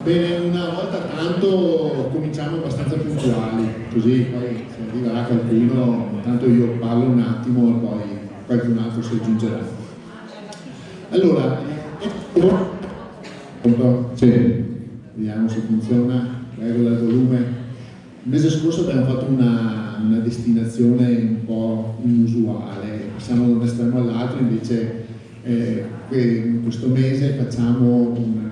Bene, una volta tanto cominciamo abbastanza puntuali, così poi se arriverà qualcuno, intanto io parlo un attimo e poi qualcun altro si aggiungerà. Allora, sì, vediamo se funziona, regola il volume. Il mese scorso abbiamo fatto una destinazione un po' inusuale, passiamo da un estremo all'altro, invece questo mese facciamo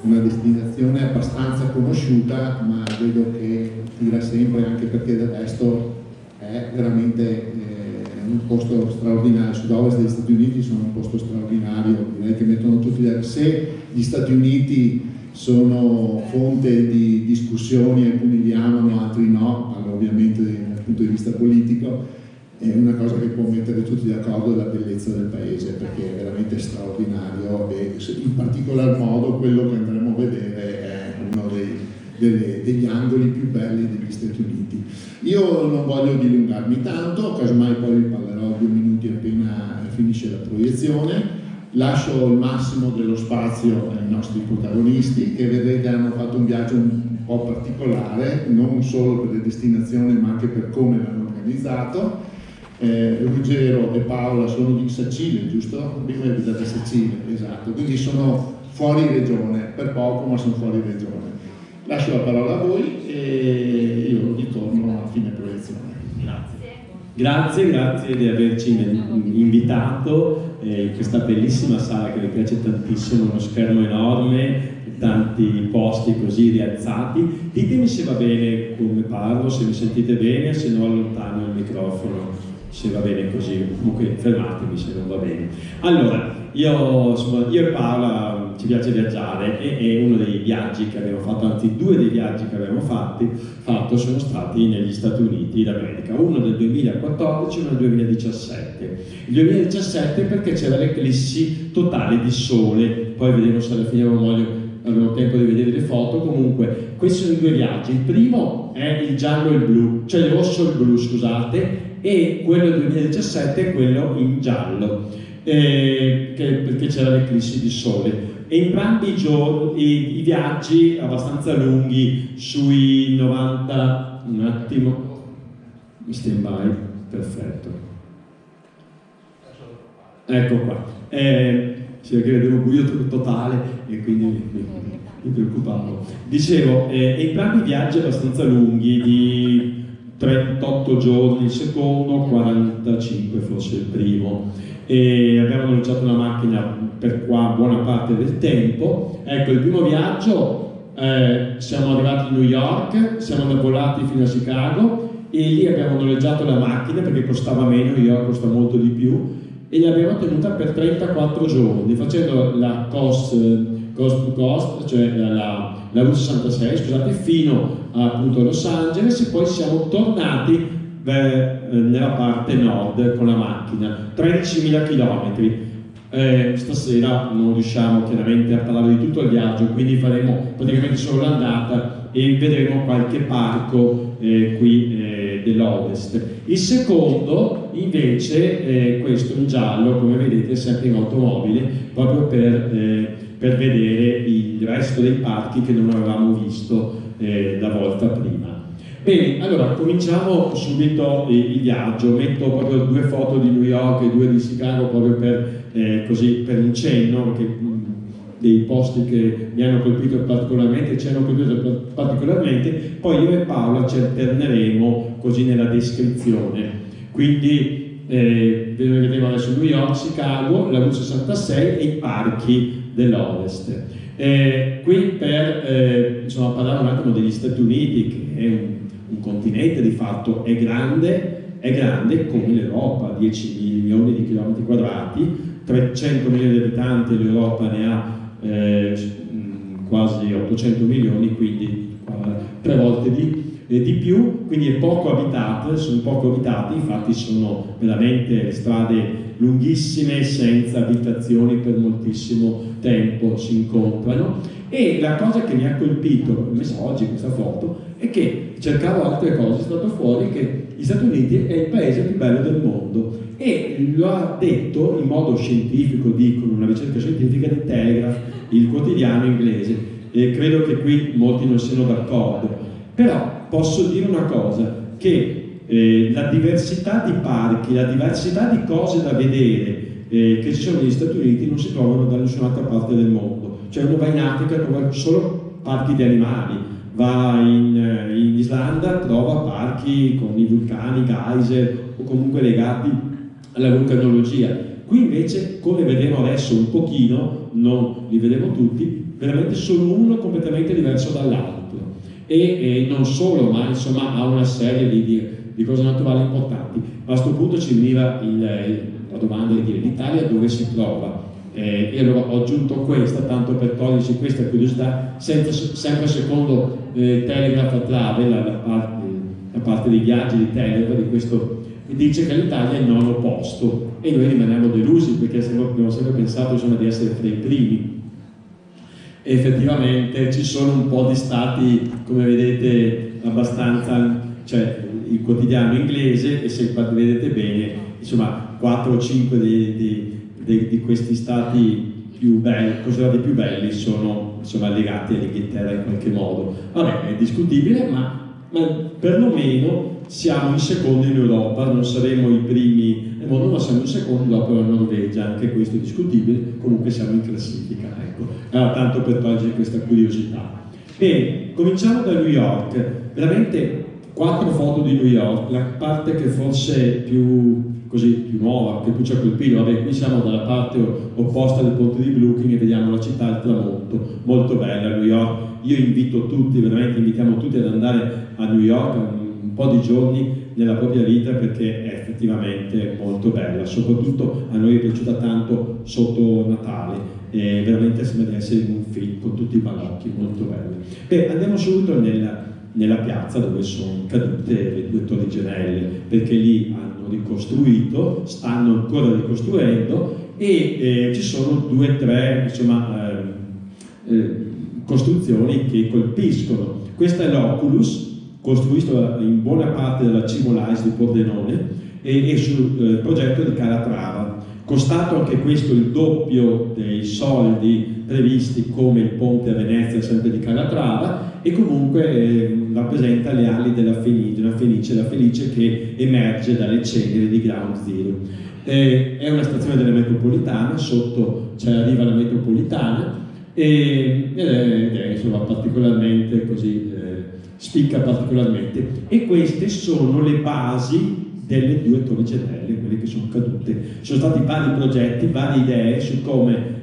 una destinazione abbastanza conosciuta, ma vedo che tira sempre, anche perché del resto è veramente un posto straordinario. Sud-ovest degli Stati Uniti sono un posto straordinario, direi che mettono tutti da sé. Gli Stati Uniti sono fonte di discussioni, alcuni li amano, altri no, parlo ovviamente dal punto di vista politico. È una cosa che può mettere tutti d'accordo, la bellezza del paese, perché è veramente straordinario, e in particolar modo quello che andremo a vedere è uno degli angoli più belli degli Stati Uniti. Io non voglio dilungarmi tanto, casomai poi vi parlerò 2 minuti appena finisce la proiezione. Lascio il massimo dello spazio ai nostri protagonisti, che vedrete hanno fatto un viaggio un po' particolare, non solo per le destinazioni ma anche per come l'hanno organizzato. Ruggero e Paola sono di Sacile, giusto? Prima è da Sacile, esatto, quindi sono fuori regione, per poco ma sono fuori regione. Lascio la parola a voi e io ritorno a fine proiezione. Grazie di averci invitato in questa bellissima sala che mi piace tantissimo, uno schermo enorme, tanti posti così rialzati. Ditemi se va bene come parlo, se mi sentite bene, se no allontano il microfono, se va bene così, comunque fermatemi se non va bene. Allora, io e Paola ci piace viaggiare e uno dei viaggi che abbiamo fatto, anzi 2 dei viaggi che abbiamo fatto sono stati negli Stati Uniti d'America, uno nel 2014 e uno nel 2017. Il 2017 perché c'era l'eclissi totale di sole, poi vedremo se alla fine avremo tempo di vedere le foto. Comunque questi sono i 2 viaggi. Il primo è il giallo e il blu, cioè il rosso e il blu, scusate, e quello del 2017 è quello in giallo, perché c'era l'eclissi di sole. E entrambi i viaggi abbastanza lunghi, sui 90, un attimo, stand by, perfetto, ecco qua, sì, perché vedevo buio totale e quindi mi preoccupavo. Dicevo, entrambi i viaggi abbastanza lunghi, di 38 giorni il secondo, 45 forse il primo, e abbiamo noleggiato una macchina per qua buona parte del tempo. Ecco, il primo viaggio siamo arrivati a New York, siamo volati fino a Chicago e lì abbiamo noleggiato la macchina perché costava meno, New York costa molto di più, e l'abbiamo tenuta per 34 giorni facendo la coast to coast, cioè la Route 66, scusate, fino appunto a Los Angeles, e poi siamo tornati nella parte nord con la macchina, 13.000 km. Stasera non riusciamo chiaramente a parlare di tutto il viaggio, quindi faremo praticamente solo l'andata e vedremo qualche parco qui dell'Ovest. Il secondo invece, questo in giallo, come vedete, sempre in automobile, proprio per vedere il resto dei parchi che non avevamo visto la volta prima. Bene, allora cominciamo subito il viaggio. Metto proprio 2 foto di New York e 2 di Chicago proprio per un cenno, perché dei posti che mi hanno colpito particolarmente, ci hanno colpito particolarmente. Poi io e Paola ci alterneremo così nella descrizione. Quindi vedremo adesso New York, Chicago, la Route 66 e i parchi dell'Ovest. Qui per parlare un attimo degli Stati Uniti, che è un continente di fatto, è grande come l'Europa, 10 milioni di chilometri quadrati, 300 milioni di abitanti, l'Europa ne ha quasi 800 milioni, quindi 3 volte di più, quindi sono poco abitati, infatti sono veramente strade lunghissime senza abitazioni per moltissimo tempo, si incontrano. E la cosa che mi ha colpito, ho messo oggi questa foto, è che cercavo altre cose, è stato fuori che gli Stati Uniti è il paese più bello del mondo, e lo ha detto in modo scientifico, con una ricerca scientifica di Telegraph, il quotidiano inglese. e credo che qui molti non siano d'accordo, però posso dire una cosa, che la diversità di parchi, la diversità di cose da vedere che ci sono negli Stati Uniti non si trovano da nessun'altra parte del mondo. Cioè uno va in Africa e trova solo parchi di animali, va in Islanda, trova parchi con i vulcani, geyser o comunque legati alla vulcanologia. Qui invece, come vedremo adesso un pochino, non li vedremo tutti, veramente solo uno completamente diverso dall'altro. E non solo, ma insomma ha una serie di cose naturali importanti. Ma a questo punto ci veniva la domanda di dire l'Italia dove si trova? E allora ho aggiunto questa, tanto per toglierci questa curiosità, sempre secondo Telegraph Travel, la parte dei viaggi di Telegraph, di questo, dice che l'Italia è il 9° posto e noi rimaniamo delusi perché abbiamo sempre pensato insomma, di essere fra i primi. E effettivamente ci sono un po' di stati, come vedete, abbastanza, cioè il quotidiano inglese, e se vedete bene, insomma 4 o 5 di questi stati più belli, considerati più belli, sono insomma legati all'Inghilterra in qualche modo. Vabbè, è discutibile, ma perlomeno siamo in secondo in Europa, non saremo i primi nel mondo, ma siamo in secondo dopo la Norvegia, anche questo è discutibile, comunque siamo in classifica, ecco. Allora, tanto per togliere questa curiosità. Bene, cominciamo da New York, veramente 4 foto di New York, la parte che forse è più nuova, che più ci ha colpito. Vabbè, qui siamo dalla parte opposta del ponte di Brooklyn e vediamo la città al tramonto, molto bella New York. Io invito tutti, veramente invitiamo tutti ad andare a New York un po' di giorni nella propria vita perché è effettivamente molto bella, soprattutto a noi è piaciuta tanto sotto Natale, veramente sembra di essere in un film con tutti i balocchi, molto bello. Beh, andiamo subito nella piazza dove sono cadute le 2 torri gemelle, perché lì hanno ricostruito, stanno ancora ricostruendo e ci sono 2 o 3 insomma, costruzioni che colpiscono. Questa è l'Oculus, costruito in buona parte dalla Cimolais di Pordenone e sul progetto di Calatrava, costato anche questo il doppio dei soldi previsti come il ponte a Venezia sempre di Calatrava, e comunque rappresenta le ali della Fenice, la Fenice che emerge dalle ceneri di Ground Zero. È una stazione della metropolitana, sotto arriva la metropolitana ed è insomma particolarmente così, spicca particolarmente, e queste sono le basi delle 2 torri gemelle, quelle che sono cadute. Ci sono stati vari progetti, varie idee su come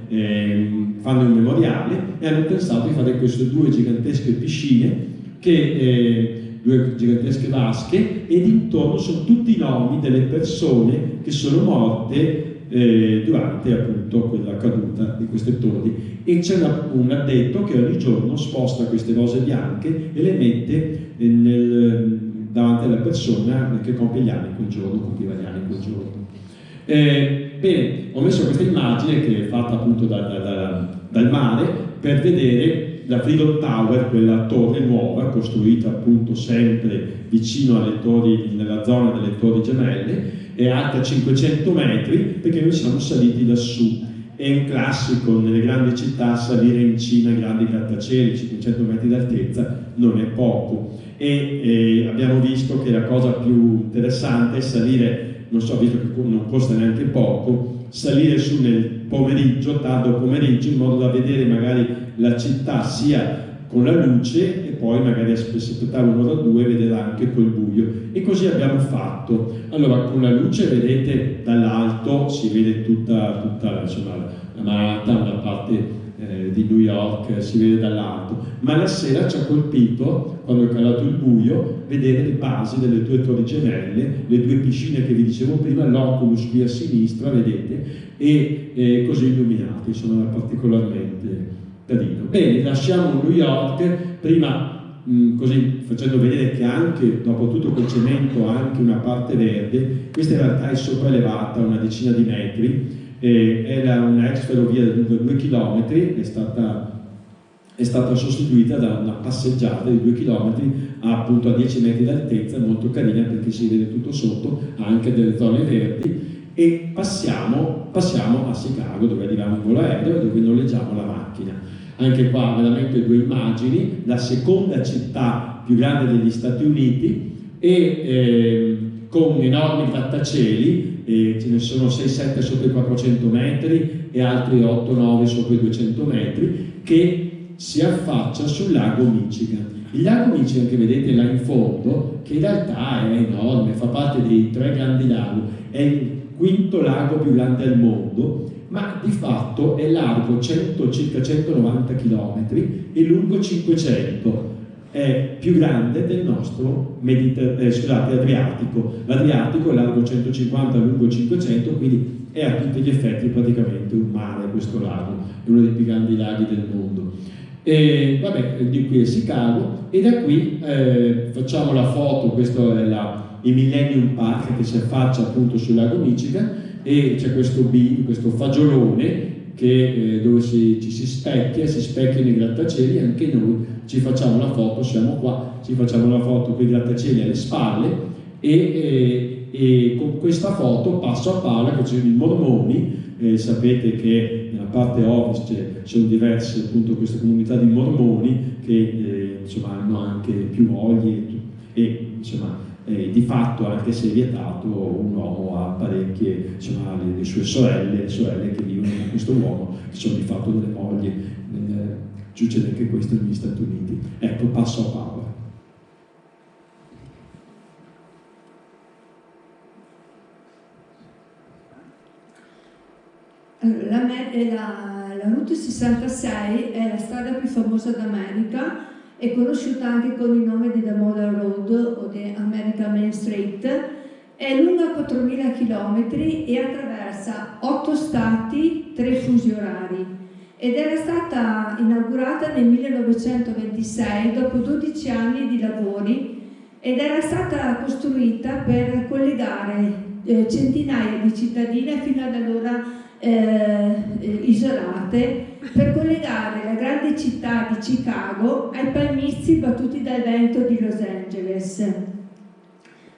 fanno un memoriale, e hanno pensato di fare queste 2 gigantesche piscine, 2 gigantesche vasche, ed intorno sono tutti i nomi delle persone che sono morte durante appunto quella caduta di queste torri, e c'è un addetto che ogni giorno sposta queste rose bianche e le mette davanti alla persona che compie gli anni quel giorno, compiva gli anni quel giorno. Bene, ho messo questa immagine che è fatta appunto dal mare per vedere la Freedom Tower, quella torre nuova costruita appunto sempre vicino alle torri, nella zona delle torri gemelle, è alta 500 metri perché noi siamo saliti lassù. È un classico nelle grandi città salire in cima ai grandi grattacieli, 500 metri d'altezza non è poco, e abbiamo visto che la cosa più interessante è salire, non so, visto che non costa neanche poco, salire su nel pomeriggio, tardo pomeriggio, in modo da vedere magari la città sia con la luce e poi magari aspettare un'ora o 2 e vederla anche col buio, e così abbiamo fatto. Allora, con la luce vedete dall'alto, si vede tutta insomma, la Manhattan, la parte di New York, si vede dall'alto, ma la sera ci ha colpito, quando è calato il buio, vedere le basi delle 2 torri gemelle, le 2 piscine che vi dicevo prima, l'Oculus qui a sinistra, vedete, e così illuminati, sono particolarmente carino. Bene, lasciamo New York, prima così facendo vedere che anche dopo tutto quel cemento ha anche una parte verde. Questa in realtà è sopraelevata una decina di metri, era una ex ferrovia lunga 2 km, è stata sostituita da una passeggiata di 2 km appunto a 10 metri d'altezza, molto carina perché si vede tutto sotto, ha anche delle zone verdi, e passiamo a Chicago, dove arriviamo in volo aereo e dove noleggiamo la macchina. Anche qua veramente due immagini, la seconda città più grande degli Stati Uniti e con enormi grattacieli, ce ne sono 6-7 sopra i 400 metri e altri 8-9 sopra i 200 metri, che si affaccia sul lago Michigan. Il lago Michigan, che vedete là in fondo, che in realtà è enorme, fa parte dei 3 grandi laghi, è il quinto lago più grande al mondo, ma di fatto è largo circa 190 km e lungo 500. È più grande del nostro Adriatico. L'Adriatico è largo 150, lungo 500, quindi è a tutti gli effetti praticamente un mare questo lago, è uno dei più grandi laghi del mondo. E vabbè, di qui è Chicago, e da qui facciamo la foto. Questo è il Millennium Park che si affaccia appunto sul lago Michigan, e c'è questo fagiolone che, dove ci si specchiano i grattacieli. Anche noi ci facciamo la foto, siamo qua, ci facciamo la foto con i grattacieli alle spalle, e con questa foto passo a Paola, che ci sono i mormoni. Sapete che nella parte ovest ci sono diverse appunto queste comunità di mormoni che insomma hanno anche più mogli, e insomma di fatto, anche se è vietato, un uomo ha parecchie, insomma, le sue sorelle che vivono con questo uomo, che sono di fatto delle mogli. Succede anche questo negli Stati Uniti. Ecco, passo a Paola. La Route 66 è la strada più famosa d'America, è conosciuta anche con il nome di The Model Road o di American Main Street. È lunga 4.000 km e attraversa 8 stati, 3 fusi orari, ed era stata inaugurata nel 1926 dopo 12 anni di lavori, ed era stata costruita per collegare centinaia di cittadine fino ad allora isolate, per collegare la grande città di Chicago ai palmizi battuti dal vento di Los Angeles.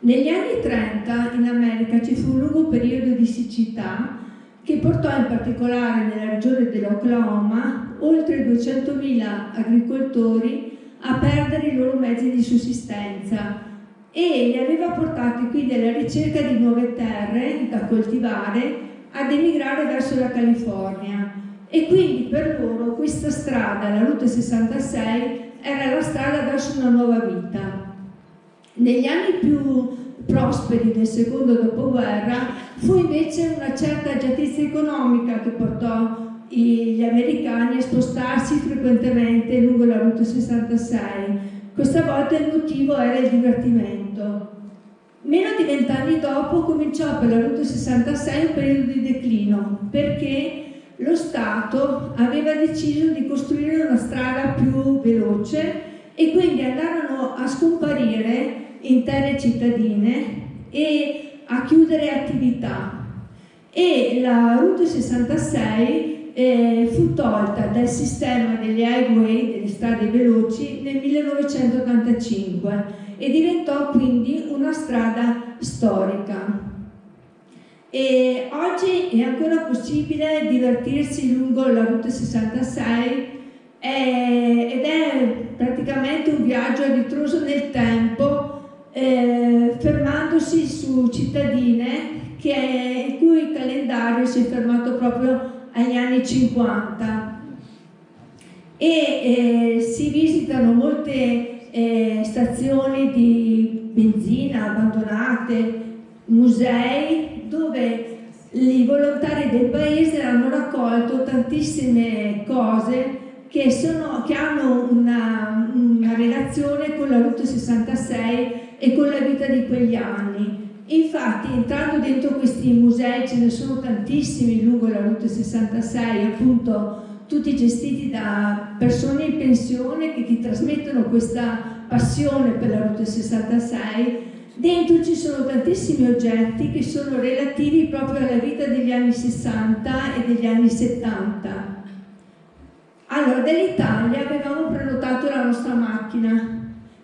Negli anni 30 in America ci fu un lungo periodo di siccità che portò in particolare nella regione dell'Oklahoma oltre 200.000 agricoltori a perdere i loro mezzi di sussistenza, e li aveva portati quindi alla ricerca di nuove terre da coltivare, ad emigrare verso la California. E quindi per loro questa strada, la Route 66, era la strada verso una nuova vita. Negli anni più prosperi del secondo dopoguerra fu invece una certa agiatezza economica che portò gli americani a spostarsi frequentemente lungo la Route 66. Questa volta il motivo era il divertimento. Meno di 20 anni dopo cominciò per la Route 66 un periodo di declino, perché lo Stato aveva deciso di costruire una strada più veloce, e quindi andarono a scomparire intere cittadine e a chiudere attività. E la Route 66 fu tolta dal sistema degli highway, delle strade veloci, nel 1985 e diventò quindi una strada storica. E oggi è ancora possibile divertirsi lungo la Route 66 ed è praticamente un viaggio a ritroso nel tempo, fermandosi su cittadine il cui calendario si è fermato proprio agli anni 50, e si visitano molte stazioni di benzina abbandonate, musei dove i volontari del paese hanno raccolto tantissime cose che hanno una relazione con la Route 66 e con la vita di quegli anni. Infatti, entrando dentro questi musei, ce ne sono tantissimi lungo la Route 66, appunto tutti gestiti da persone in pensione che ti trasmettono questa passione per la Route 66. Dentro ci sono tantissimi oggetti che sono relativi proprio alla vita degli anni 60 e degli anni 70. Allora, dall'Italia avevamo prenotato la nostra macchina,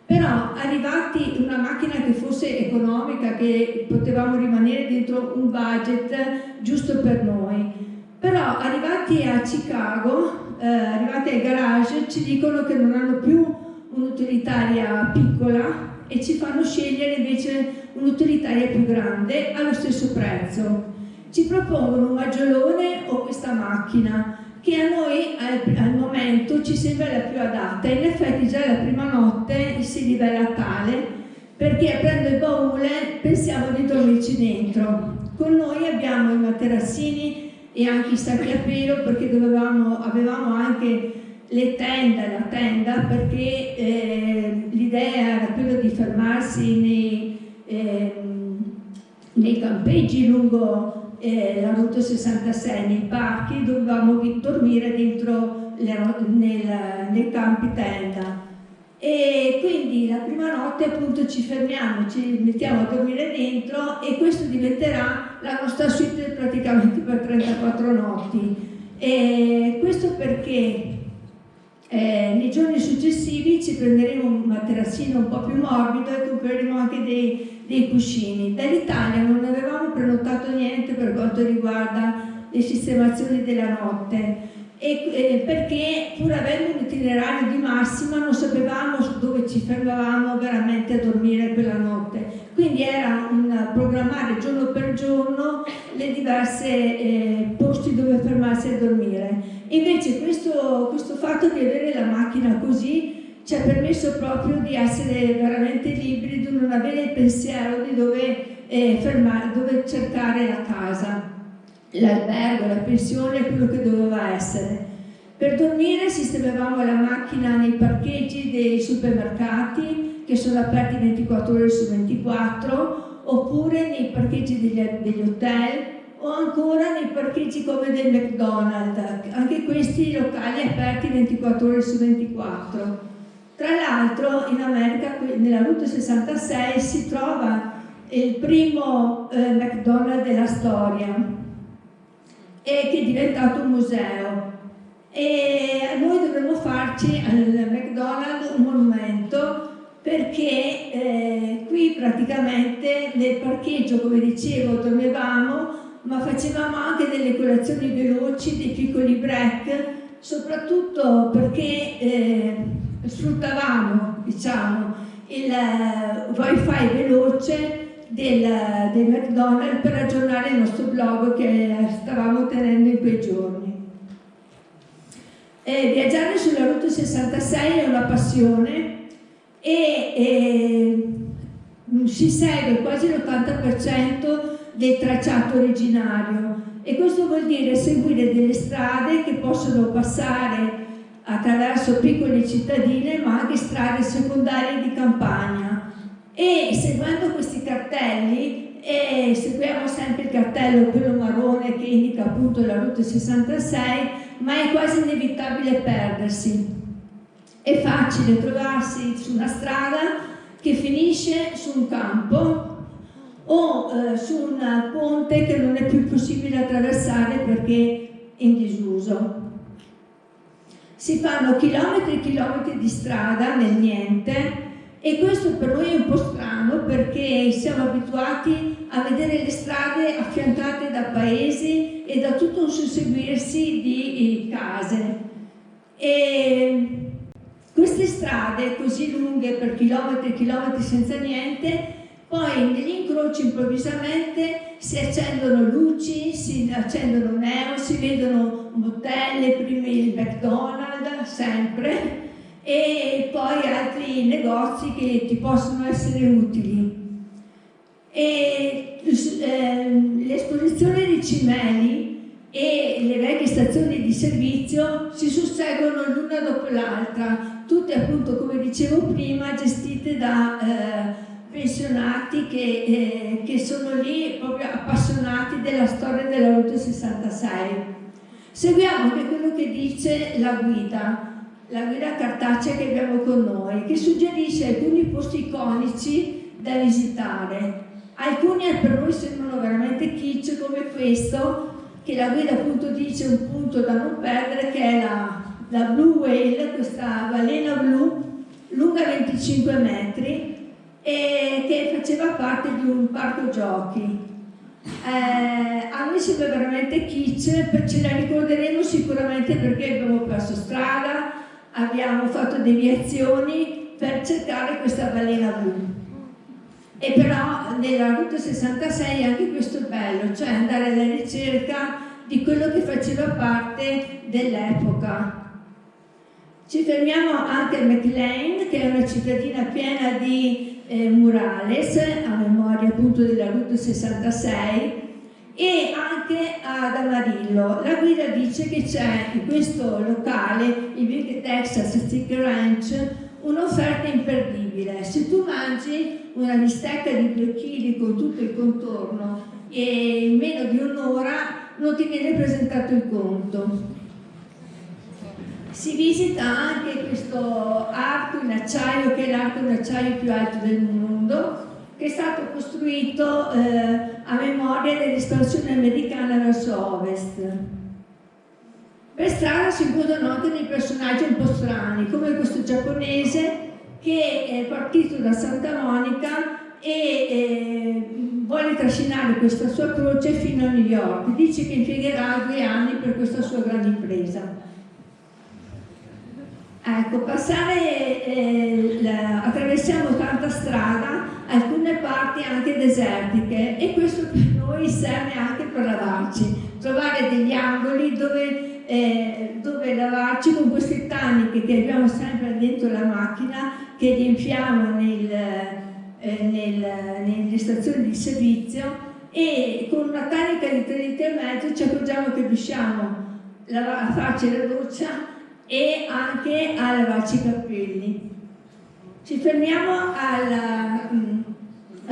però arrivati una macchina che fosse economica, che potevamo rimanere dentro un budget giusto per noi. Però arrivati a Chicago, arrivati ai garage, ci dicono che non hanno più un'utilitaria piccola e ci fanno scegliere invece un'utilitaria più grande allo stesso prezzo. Ci propongono un maggiolone o questa macchina che a noi al momento ci sembra la più adatta. In effetti già la prima notte si rivela tale, perché aprendo il baule pensiamo di dormirci dentro. Con noi abbiamo i materassini e anche i sacchi a pelo, perché avevamo anche la tenda, perché l'idea era quella di fermarsi nei campeggi lungo la Route 66, nei parchi, dovevamo dormire dentro nei campi tenda. E quindi la prima notte appunto ci fermiamo, ci mettiamo a dormire dentro e questo diventerà la nostra suite praticamente per 34 notti. E questo perché nei giorni successivi ci prenderemo un materassino un po' più morbido e compreremo anche dei cuscini. Dall'Italia non avevamo prenotato niente per quanto riguarda le sistemazioni della notte, perché pur avendo un itinerario di massima non sapevamo dove ci fermavamo veramente a dormire quella notte. Quindi era un programmare giorno per giorno le diverse posti dove fermarsi a dormire. Invece questo fatto di avere la macchina così ci ha permesso proprio di essere veramente liberi, di non avere il pensiero di dove cercare la casa, l'albergo, la pensione, quello che doveva essere. Per dormire sistemavamo la macchina nei parcheggi dei supermercati che sono aperti 24 ore su 24, oppure nei parcheggi degli hotel, o ancora nei parcheggi come del McDonald's, anche questi locali aperti 24 ore su 24. Tra l'altro in America, nella Route 66, si trova il primo McDonald's della storia, che è diventato un museo. E noi dovremmo farci al McDonald's un monumento, perché qui praticamente nel parcheggio, come dicevo, dormivamo, ma facevamo anche delle colazioni veloci, dei piccoli break, soprattutto perché sfruttavamo, diciamo, il wifi veloce del McDonald's per aggiornare il nostro blog che stavamo tenendo in quei giorni. Viaggiare sulla Route 66 è una passione e si segue quasi l'80% del tracciato originario, e questo vuol dire seguire delle strade che possono passare attraverso piccole cittadine ma anche strade secondarie di campagna, e seguendo questi cartelli, seguiamo sempre il cartello, quello marrone, che indica appunto la Route 66, ma è quasi inevitabile perdersi. È facile trovarsi su una strada che finisce su un campo o su un ponte che non è più possibile attraversare perché è in disuso. Si fanno chilometri e chilometri di strada nel niente, e questo per noi è un po' strano, perché siamo abituati a vedere le strade affiancate da paesi e da tutto un susseguirsi di case. E queste strade così lunghe per chilometri e chilometri senza niente, poi negli incroci improvvisamente si accendono luci, si accendono neon, si vedono motel, prima il McDonald's, sempre, e poi altri negozi che ti possono essere utili. E l'esposizione dei cimeli e le vecchie stazioni di servizio si susseguono l'una dopo l'altra, tutte appunto, come dicevo prima, gestite da pensionati che sono lì proprio appassionati della storia della Route 66. Seguiamo anche quello che dice la guida cartacea che abbiamo con noi, che suggerisce alcuni posti iconici da visitare. Alcuni per noi sembrano veramente kitsch, come questo, che la guida appunto dice un punto da non perdere, che è la Blue Whale, questa balena blu lunga 25 metri, e che faceva parte di un parco giochi. A noi sembra veramente kitsch, ce la ricorderemo sicuramente perché abbiamo perso strada, abbiamo fatto deviazioni per cercare questa balena blu. E però nella Route 66 anche questo è bello, cioè andare alla ricerca di quello che faceva parte dell'epoca. Ci fermiamo anche a McLean, che è una cittadina piena di murales, a memoria appunto della Route 66, e anche ad Amarillo. La guida dice che c'è in questo locale, il Big Texas Steak Ranch, un'offerta imperdibile. Se tu mangi una bistecca di 2 kg con tutto il contorno e in meno di un'ora non ti viene presentato il conto. Si visita anche questo arco in acciaio, che è l'arco in acciaio più alto del mondo, che è stato costruito a memoria dell'espansione americana verso ovest. Per strada si incontrano anche dei personaggi un po' strani, come questo giapponese che è partito da Santa Monica e vuole trascinare questa sua croce fino a New York. Dice che impiegherà 2 anni per questa sua grande impresa. Ecco, attraversiamo tanta strada, alcune parti anche desertiche, e questo per noi serve anche per lavarci, trovare degli angoli dove lavarci con queste taniche che abbiamo sempre dentro la macchina, che riempiamo nelle stazioni di servizio, e con una tanica di 3,5 litri ci accorgiamo che riusciamo a farci la doccia e anche a lavarci i capelli. Ci fermiamo a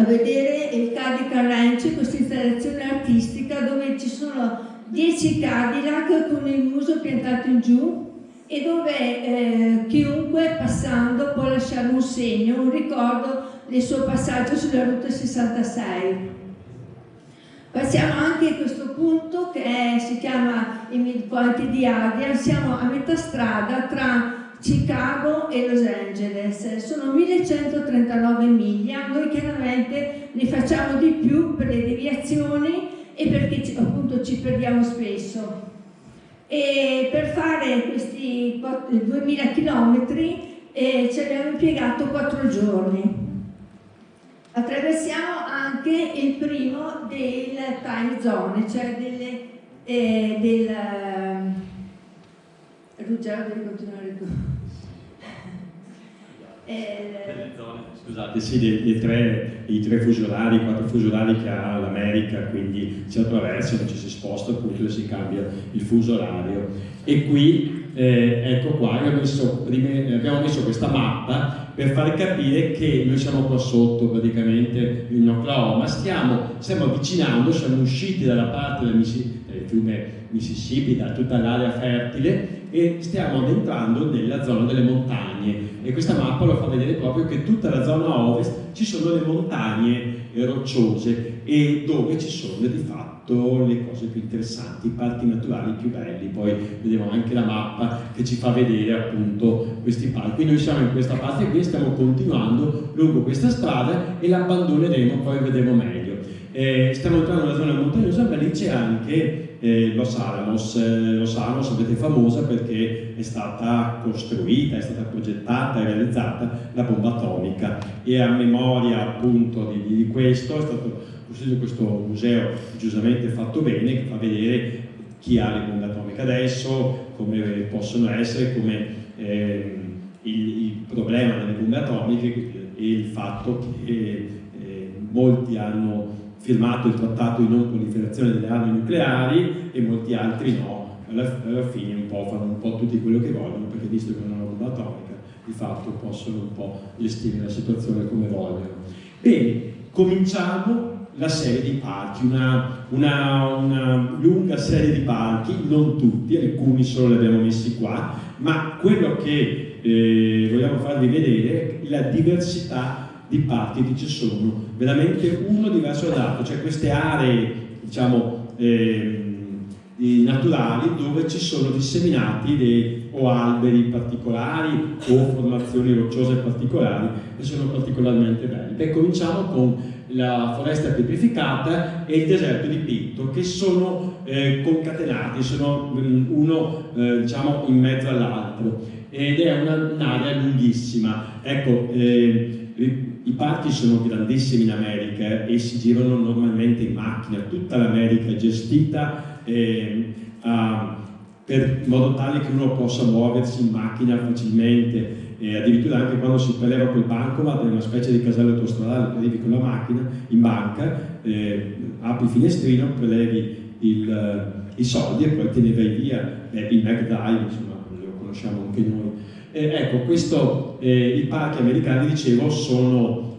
vedere il Cadillac Ranch, questa installazione artistica dove ci sono 10 Cadillac con il muso piantato in giù, e dove chiunque passando può lasciare un segno, un ricordo del suo passaggio sulla Route 66. Passiamo anche a questo punto che si chiama il Midpoint di Adrian. Siamo a metà strada tra Chicago e Los Angeles, sono 1139 miglia, noi chiaramente ne facciamo di più per le deviazioni e perché appunto ci perdiamo spesso. E per fare questi 2000 km ci abbiamo impiegato 4 giorni. Attraversiamo anche il primo del time zone, cioè Ruggero devi continuare tu. Delle zone, scusate, sì, i 3 fusi orari, 4 fusi orari che ha l'America, quindi si attraversano, ci si sposta appunto e si cambia il fuso orario. E qui, ecco qua, abbiamo messo questa mappa per far capire che noi siamo qua sotto praticamente in Oklahoma, stiamo avvicinando, siamo usciti dalla parte del fiume Mississippi, da tutta l'area fertile, e stiamo entrando nella zona delle montagne, e questa mappa lo fa vedere proprio che tutta la zona ovest ci sono le montagne rocciose, e dove ci sono di fatto le cose più interessanti, i parchi naturali più belli. Poi vediamo anche la mappa che ci fa vedere appunto questi parchi. Noi siamo in questa parte qui, stiamo continuando lungo questa strada e l'abbandoneremo, poi vedremo meglio. Stiamo entrando nella zona montagnosa, ma lì c'è anche Los Alamos. Los Alamos, sapete, è famosa perché è stata costruita, è stata progettata e realizzata la bomba atomica, e a memoria appunto di questo è stato costruito questo museo giustamente fatto bene, che fa vedere chi ha le bombe atomiche adesso, come possono essere, come il problema delle bombe atomiche e il fatto che molti hanno firmato il trattato di non proliferazione delle armi nucleari e molti altri no. Alla fine fanno un po' tutti quello che vogliono, perché visto che non hanno una bomba atomica di fatto possono un po' gestire la situazione come vogliono. Bene, cominciamo la serie di parchi, una lunga serie di parchi, non tutti, alcuni solo li abbiamo messi qua, ma quello che vogliamo farvi vedere è la diversità di parchi che ci sono, veramente uno diverso dall'altro, cioè queste aree, diciamo, naturali dove ci sono disseminati o alberi particolari o formazioni rocciose particolari che sono particolarmente belli. Beh, cominciamo con la foresta pietrificata e il deserto di Pinto, che sono concatenati, sono uno diciamo in mezzo all'altro, ed è un'area lunghissima. Ecco, i parchi sono grandissimi in America e si girano normalmente in macchina. Tutta l'America è gestita in modo tale che uno possa muoversi in macchina facilmente, addirittura anche quando si preleva quel bancomat, è una specie di casello autostradale, arrivi con la macchina in banca, apri il finestrino, prelevi i soldi e poi te ne vai via. Il McDrive, insomma, lo conosciamo anche noi. Ecco, i parchi americani, dicevo,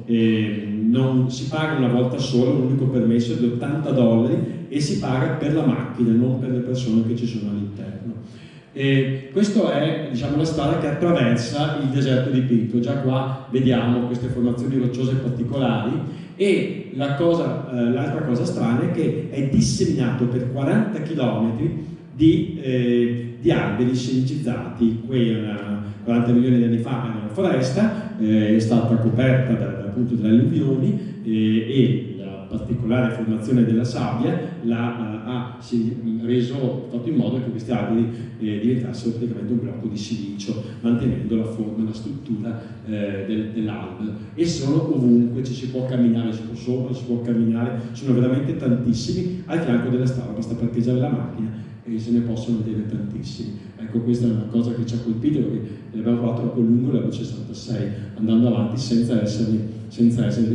non si paga una volta sola, un unico permesso di $80 e si paga per la macchina, non per le persone che ci sono all'interno. Questa è, diciamo, la strada che attraversa il deserto di Pinto. Già qua vediamo queste formazioni rocciose particolari, e l'altra cosa strana è che è disseminato per 40 km di alberi silicizzati. Qui 40 milioni di anni fa era una foresta, è stata coperta appunto dalle alluvioni, e la particolare formazione della sabbia ha fatto in modo che questi alberi diventassero praticamente un blocco di silicio, mantenendo la forma e la struttura dell'albero. E sono ovunque, ci si può camminare sopra, si può camminare, sono veramente tantissimi al fianco della strada, basta parcheggiare la macchina e se ne possono vedere tantissimi. Ecco, questa è una cosa che ci ha colpito, perché l'abbiamo trovato proprio lungo la Route 66, andando avanti senza essere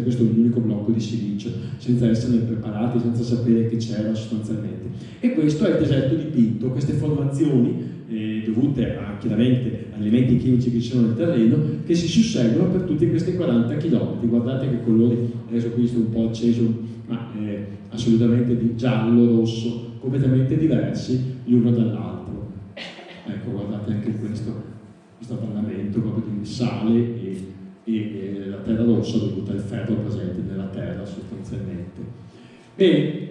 questo è un unico blocco di silicio, senza esserne preparati, senza sapere che c'era sostanzialmente. E questo è il deserto di Pinto. Queste formazioni dovute chiaramente agli elementi chimici che ci sono nel terreno, che si susseguono per tutti questi 40 km. Guardate che colori, adesso qui sto un po' acceso, ma assolutamente di giallo, rosso, completamente diversi l'uno dall'altro. Ecco, guardate anche questo parlamento proprio di sale e la terra rossa dovuta al ferro presente nella terra sostanzialmente. Bene,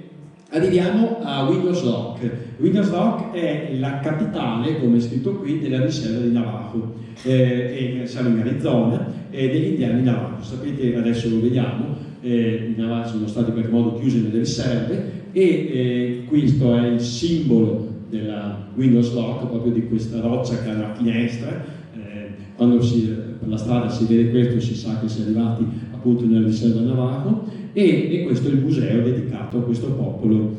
arriviamo a Windows Rock. Windows Rock è la capitale, come è scritto qui, della riserva di Navajo. Siamo in Arizona, degli indiani Navajo. Sapete, adesso lo vediamo, i Navajo sono stati in qualche modo chiusi nelle riserve, e questo è il simbolo della Windows Rock, proprio di questa roccia che ha una finestra. Quando per la strada si vede questo, si sa che si è arrivati appunto nella riserva Navajo, e questo è il museo dedicato a questo popolo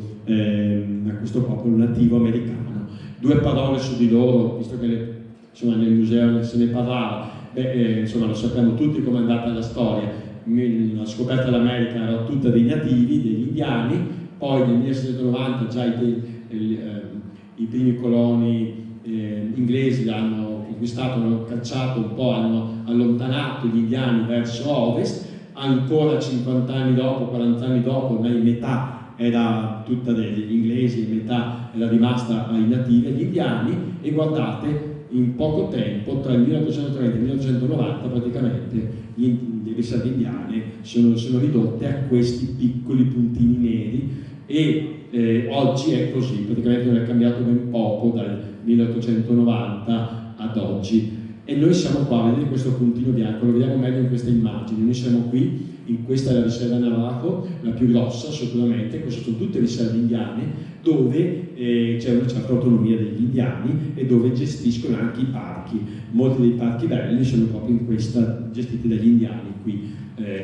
nativo americano. Due parole su di loro, visto che insomma, nel museo se ne parlava. Insomma, lo sappiamo tutti come è andata la storia. La scoperta dell'America era tutta dei nativi, degli indiani, poi nel 1790 già i primi coloni inglesi l'hanno conquistato, hanno cacciato un po', hanno allontanato gli indiani verso ovest. Ancora 50 anni dopo, 40 anni dopo, ormai metà era tutta degli inglesi e metà era rimasta ai nativi, agli indiani, e guardate, in poco tempo, tra il 1830 e il 1990, praticamente le riserve indiane sono ridotte a questi piccoli puntini neri, e oggi è così, praticamente non è cambiato ben poco dal 1890 ad oggi. E noi siamo qua a vedere questo puntino bianco, lo vediamo meglio in queste immagini. Noi siamo qui, questa è la riserva Navajo, la più grossa sicuramente. Queste sono tutte riserve indiane dove c'è una certa autonomia degli indiani e dove gestiscono anche i parchi. Molti dei parchi belli sono proprio in questa, gestiti dagli indiani qui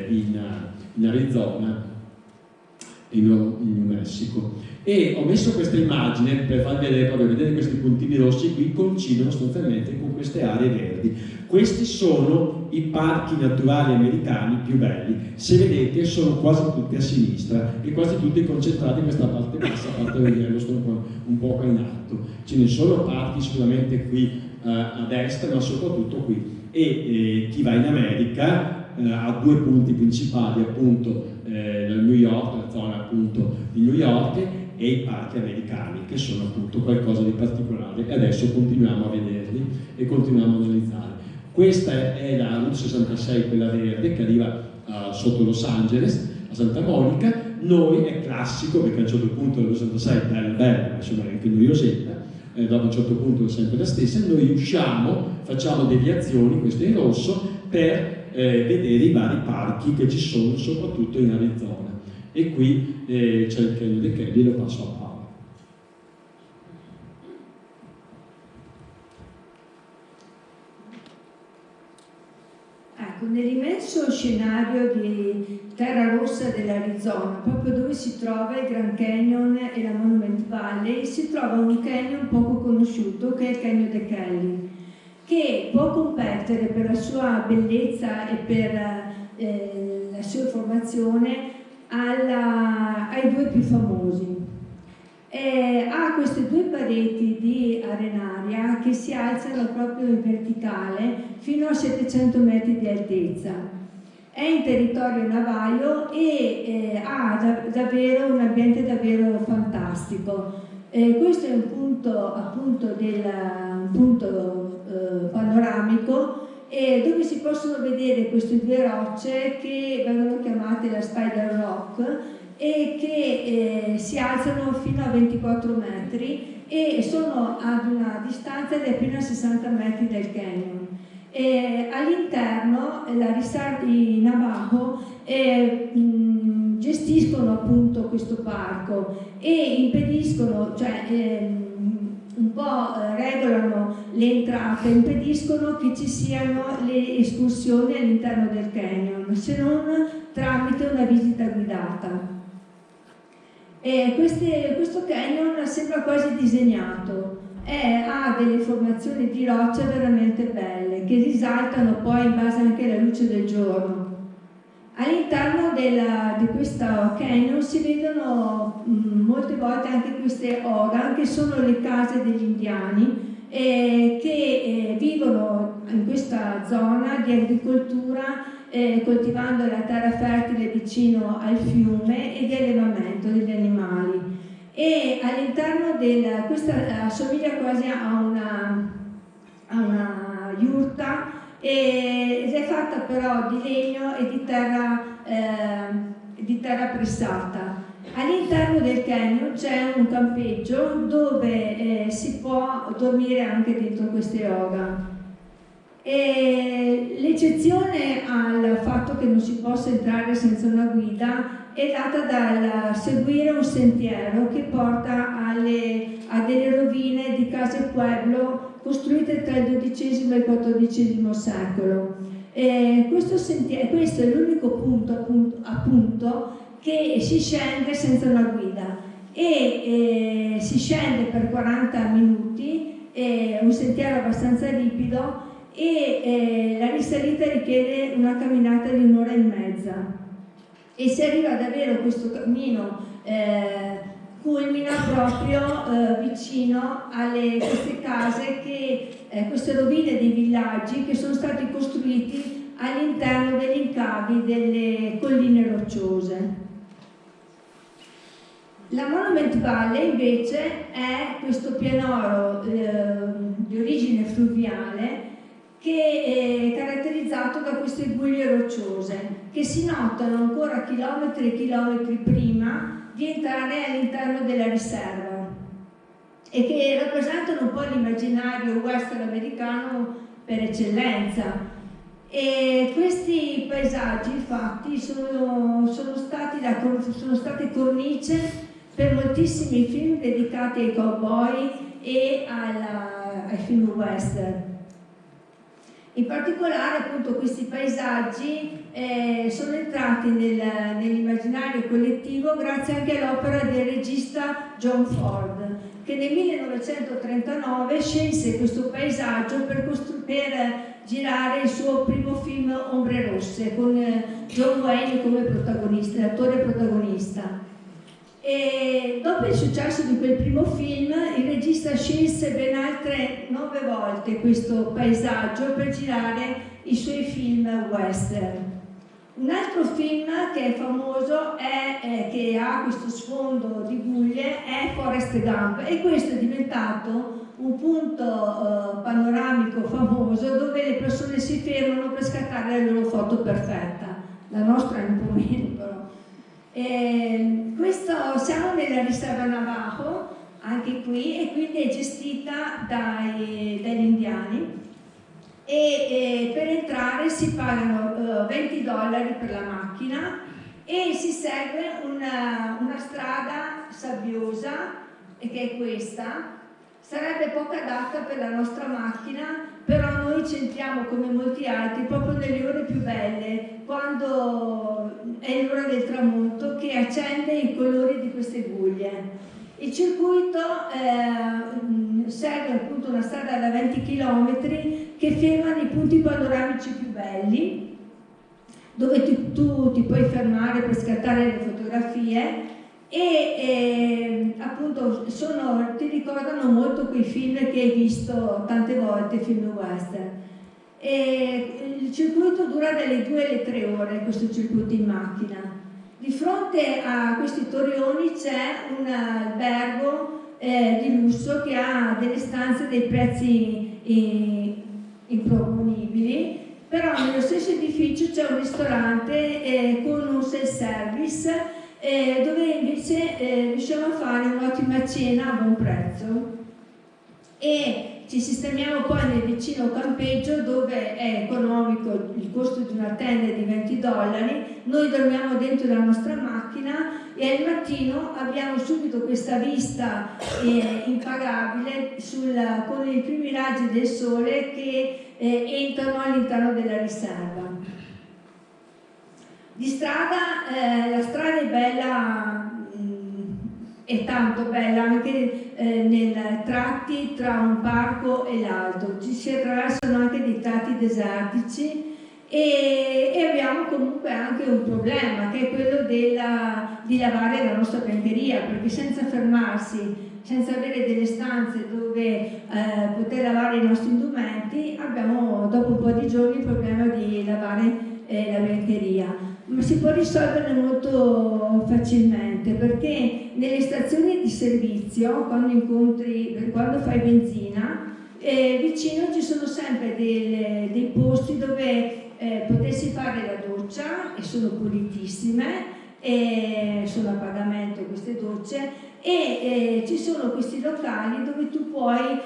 in Arizona e in New Mexico. E ho messo questa immagine per farvi vedere, proprio vedere questi puntini rossi qui coincidono sostanzialmente con queste aree verdi. Questi sono i parchi naturali americani più belli. Se vedete sono quasi tutti a sinistra e quasi tutti concentrati in questa parte bassa, a parte vederlo, sto un po' qua in alto. Ce ne sono parchi sicuramente qui a destra, ma soprattutto qui. E chi va in America ha due punti principali, appunto New York, la zona appunto di New York, e i parchi americani, che sono appunto qualcosa di particolare, e adesso continuiamo a vederli e continuiamo a analizzare. Questa è la Route 66, quella verde, che arriva sotto Los Angeles, a Santa Monica. Noi è classico, perché a un certo punto la Route 66 è bella, ma insomma è anche noiosetta, dopo a un certo punto è sempre la stessa. Noi usciamo, facciamo deviazioni, questo è in rosso, per vedere i vari parchi che ci sono soprattutto in Arizona. E qui c'è il Canyon dei Kelly, lo passo a Paolo. Ecco, nell'immenso scenario di terra rossa dell'Arizona, proprio dove si trova il Grand Canyon e la Monument Valley, si trova un canyon poco conosciuto che è il Canyon dei Kelly, che può competere per la sua bellezza e per la sua formazione ai due più famosi. Ha queste due pareti di arenaria che si alzano proprio in verticale fino a 700 metri di altezza. È in territorio navajo e ha davvero un ambiente davvero fantastico. Questo è un punto appunto panoramico dove si possono vedere queste due rocce che vengono chiamate la Spider Rock e che si alzano fino a 24 metri e sono ad una distanza di appena 60 metri dal canyon. All'interno i Navajo gestiscono appunto questo parco e impediscono, un po' regolano le entrate, impediscono che ci siano le escursioni all'interno del canyon, se non tramite una visita guidata. Questo canyon sembra quasi disegnato, ha delle formazioni di roccia veramente belle che risaltano poi in base anche alla luce del giorno. All'interno di questo canyon si vedono molte volte anche queste ogan, che sono le case degli indiani che vivono in questa zona di agricoltura coltivando la terra fertile vicino al fiume e di allevamento degli animali. E all'interno questa assomiglia quasi a una yurta ed è fatta però di legno e di terra pressata. All'interno del canyon c'è un campeggio dove si può dormire anche dentro queste oga. L'eccezione al fatto che non si possa entrare senza una guida è data dal seguire un sentiero che porta a delle rovine di case pueblo costruite tra il XII e il XIV secolo. Questo è l'unico punto appunto che si scende senza una guida e si scende per 40 minuti, un sentiero abbastanza ripido e la risalita richiede una camminata di un'ora e mezza e si arriva davvero, questo cammino culmina proprio vicino a queste case, queste rovine dei villaggi che sono stati costruiti all'interno degli incavi delle colline rocciose. La Monument Valley invece è questo pianoro di origine fluviale che è caratterizzato da queste guglie rocciose che si notano ancora chilometri e chilometri prima di entrare all'interno della riserva e che rappresentano un po' l'immaginario western americano per eccellenza. E questi paesaggi infatti sono state cornice per moltissimi film dedicati ai cowboy e ai film western. In particolare appunto questi paesaggi sono entrati nell'immaginario collettivo grazie anche all'opera del regista John Ford, che nel 1939 scelse questo paesaggio per girare il suo primo film Ombre Rosse con John Wayne come protagonista, l'attore protagonista. E dopo il successo di quel primo film, il regista scelse ben altre 9 volte questo paesaggio per girare i suoi film western. Un altro film che è famoso che ha questo sfondo di guglie è Forrest Gump e questo è diventato un punto panoramico famoso dove le persone si fermano per scattare la loro foto perfetta. La nostra è un po' meno però. Siamo nella riserva Navajo, anche qui, e quindi è gestita dagli indiani. e per entrare si pagano $20 per la macchina e si segue una strada sabbiosa, che è questa. Sarebbe poco adatta per la nostra macchina, però noi ci entriamo come molti altri proprio nelle ore più belle, quando è l'ora del tramonto che accende i colori di queste guglie. Il circuito segue appunto una strada da 20 km che ferma nei punti panoramici più belli, dove tu ti puoi fermare per scattare le fotografie e appunto ti ricordano molto quei film che hai visto tante volte, film western. Il circuito dura dalle 2 alle 3 ore, questo circuito in macchina. Di fronte a questi torrioni c'è un albergo di lusso che ha delle stanze dei prezzi improponibili, però nello stesso edificio c'è un ristorante con un self-service dove invece riusciamo a fare un'ottima cena a buon prezzo e ci sistemiamo poi nel vicino campeggio dove è economico, il costo di una tenda è di $20, noi dormiamo dentro la nostra macchina e al mattino abbiamo subito questa vista impagabile con i primi raggi del sole che entrano all'interno della riserva. Di strada, la strada è bella, è tanto bella anche nei tratti tra un parco e l'altro, ci si attraversano anche dei tratti desertici e abbiamo comunque anche un problema che è quello di lavare la nostra biancheria, perché senza fermarsi, senza avere delle stanze dove poter lavare i nostri indumenti, abbiamo dopo un po' di giorni il problema di lavare la biancheria. Ma si può risolvere molto facilmente perché nelle stazioni di servizio, quando fai benzina, vicino ci sono sempre dei posti dove potessi fare la doccia e sono pulitissime, e sono a pagamento queste docce e ci sono questi locali dove tu puoi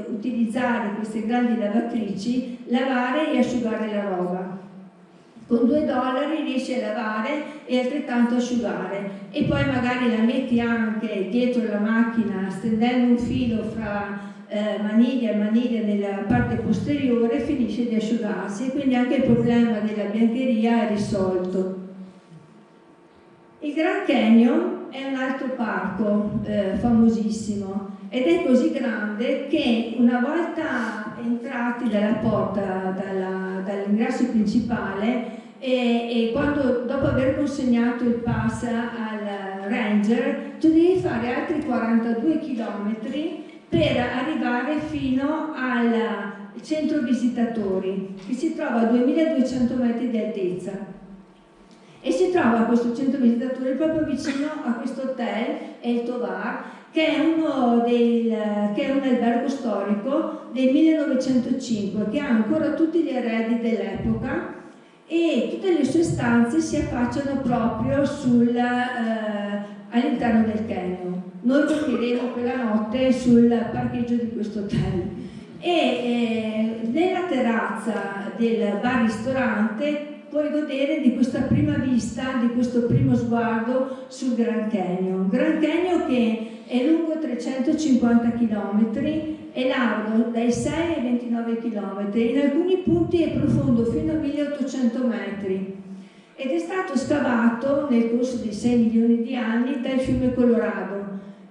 utilizzare queste grandi lavatrici, lavare e asciugare la roba. Con $2 riesci a lavare e altrettanto asciugare e poi magari la metti anche dietro la macchina stendendo un filo fra maniglia e maniglia nella parte posteriore, finisce di asciugarsi e quindi anche il problema della biancheria è risolto. Il Grand Canyon è un altro parco famosissimo ed è così grande che una volta entrati dalla porta, dall'ingresso principale e quando dopo aver consegnato il pass al ranger tu devi fare altri 42 km per arrivare fino al centro visitatori che si trova a 2200 metri di altezza e si trova questo centro visitatori proprio vicino a questo hotel, El Tovar, che è un albergo storico del 1905 che ha ancora tutti gli arredi dell'epoca e tutte le sue stanze si affacciano proprio all'interno del canyon. Noi dormiremo quella notte sul parcheggio di questo hotel e nella terrazza del bar-ristorante puoi godere di questa prima vista, di questo primo sguardo sul Grand Canyon. Grand Canyon che è lungo 350 km e largo dai 6 ai 29 km, in alcuni punti è profondo fino a 1800 metri ed è stato scavato nel corso di 6 milioni di anni dal fiume Colorado,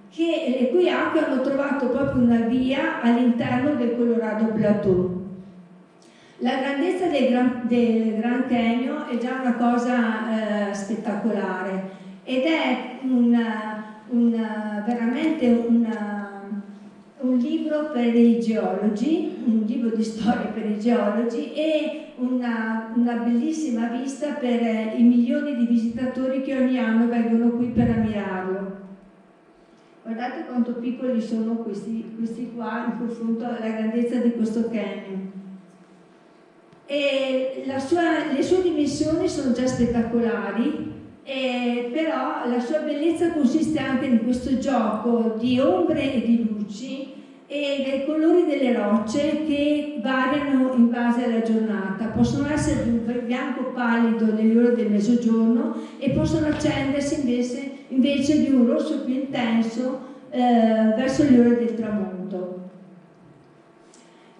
che le cui acque hanno trovato proprio una via all'interno del Colorado Plateau. La grandezza del Grand Canyon è già una cosa spettacolare ed è veramente un libro per i geologi, un libro di storia per i geologi e una bellissima vista per i milioni di visitatori che ogni anno vengono qui per ammirarlo. Guardate quanto piccoli sono questi qua in confronto alla grandezza di questo canyon. E le sue dimensioni sono già spettacolari, però la sua bellezza consiste anche in questo gioco di ombre e di luci e dai colori delle rocce che variano in base alla giornata. Possono essere di un bianco pallido nelle ore del mezzogiorno e possono accendersi invece di un rosso più intenso verso le ore del tramonto.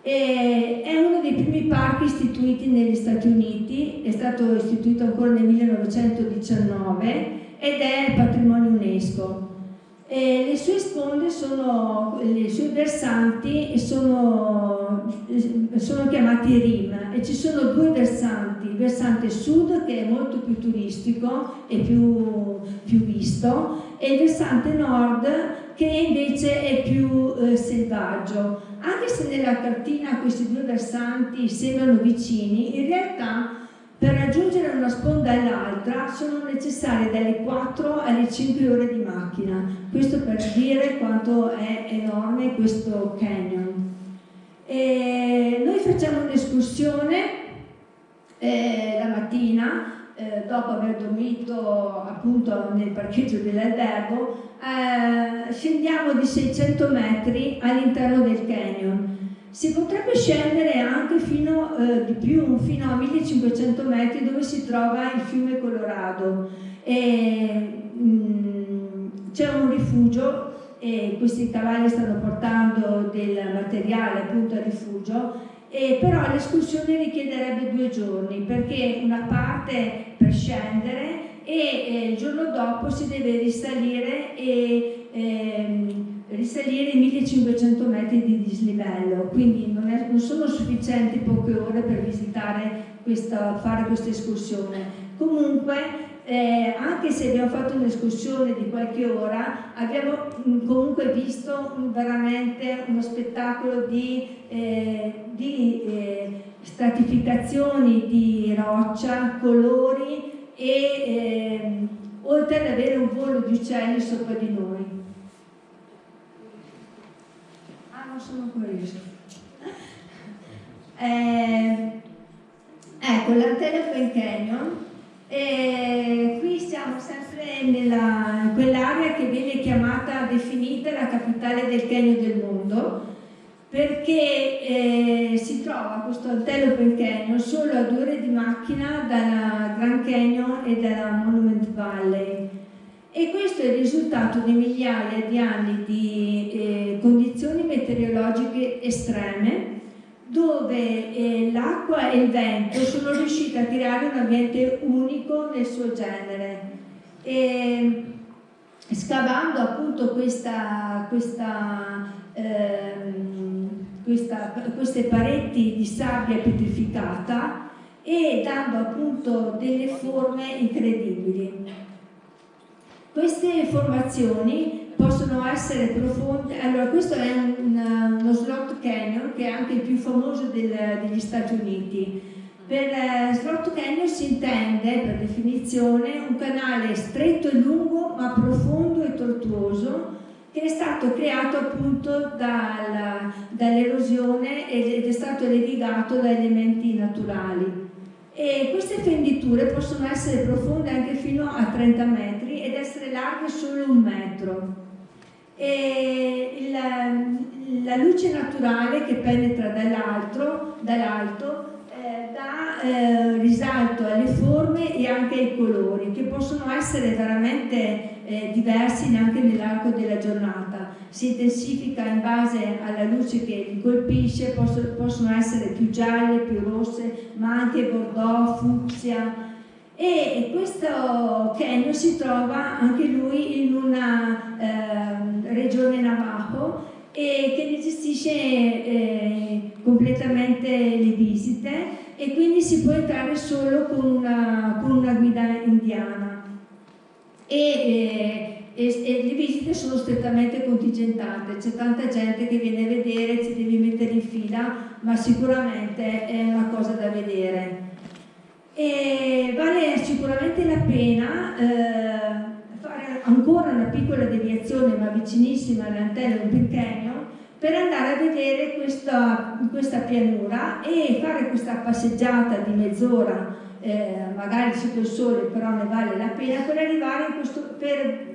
È uno dei primi parchi istituiti negli Stati Uniti, è stato istituito ancora nel 1919 ed è patrimonio UNESCO. Le sue sponde i suoi versanti sono chiamati rim e ci sono due versanti, il versante sud che è molto più turistico e più visto e il versante nord che invece è più selvaggio. Anche se nella cartina questi due versanti sembrano vicini, in realtà per raggiungere una sponda e l'altra sono necessarie dalle 4 alle 5 ore di macchina. Questo per dire quanto è enorme questo canyon. Noi facciamo un'escursione la mattina, dopo aver dormito appunto nel parcheggio dell'albergo, scendiamo di 600 metri all'interno del canyon. Si potrebbe scendere anche fino a 1500 metri dove si trova il fiume Colorado. C'è un rifugio e questi cavalli stanno portando del materiale appunto a rifugio, però l'escursione richiederebbe 2 giorni perché una parte per scendere e il giorno dopo si deve risalire i 1500 metri di dislivello, quindi non sono sufficienti poche ore per fare questa escursione. Comunque, anche se abbiamo fatto un'escursione di qualche ora, abbiamo comunque visto veramente uno spettacolo di stratificazioni di roccia, colori e oltre ad avere un volo di uccelli sopra di noi. Non sono questo. Ecco, l'Antelope Canyon. Qui siamo sempre in quell'area che viene definita la capitale del canyon del mondo, perché si trova questo Antelope Canyon solo a 2 ore di macchina dalla Grand Canyon e dalla Monument Valley. E questo è il risultato di migliaia di anni di condizioni meteorologiche estreme, dove l'acqua e il vento sono riusciti a creare un ambiente unico nel suo genere. E scavando appunto queste pareti di sabbia pietrificata e dando appunto delle forme incredibili. Queste formazioni possono essere profonde. Allora, questo è uno slot canyon che è anche il più famoso degli Stati Uniti. Per slot canyon si intende, per definizione, un canale stretto e lungo ma profondo e tortuoso che è stato creato appunto dall'erosione ed è stato levigato da elementi naturali. E queste fenditure possono essere profonde anche fino a 30 metri ed essere larghe solo 1 metro. E la luce naturale che penetra dall'alto dà risalto alle forme e anche ai colori, che possono essere veramente diversi anche nell'arco della giornata. Si intensifica in base alla luce che li colpisce, possono essere più gialle, più rosse, ma anche bordeaux, fucsia. E questo canyon si trova anche lui in una regione Navajo e che ne gestisce completamente le visite, e quindi si può entrare solo con una guida indiana. E le visite sono strettamente contingentate, c'è tanta gente che viene a vedere, ci devi mettere in fila, ma sicuramente è una cosa da vedere. E vale sicuramente la pena fare ancora una piccola deviazione, ma vicinissima all'Antelope Canyon, per andare a vedere questa pianura e fare questa passeggiata di mezz'ora, magari sotto il sole, però ne vale la pena, per arrivare per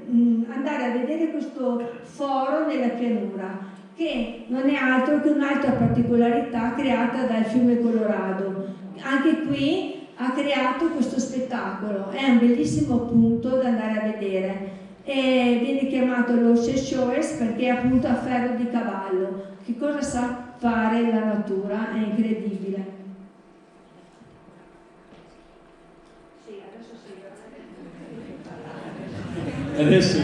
andare a vedere questo foro nella pianura, che che non è altro che un'altra particolarità creata dal fiume Colorado. Anche qui ha creato questo spettacolo, è un bellissimo punto da andare a vedere. E viene chiamato lo Shores perché è appunto a ferro di cavallo. Che cosa sa fare la natura? È incredibile. Sì, adesso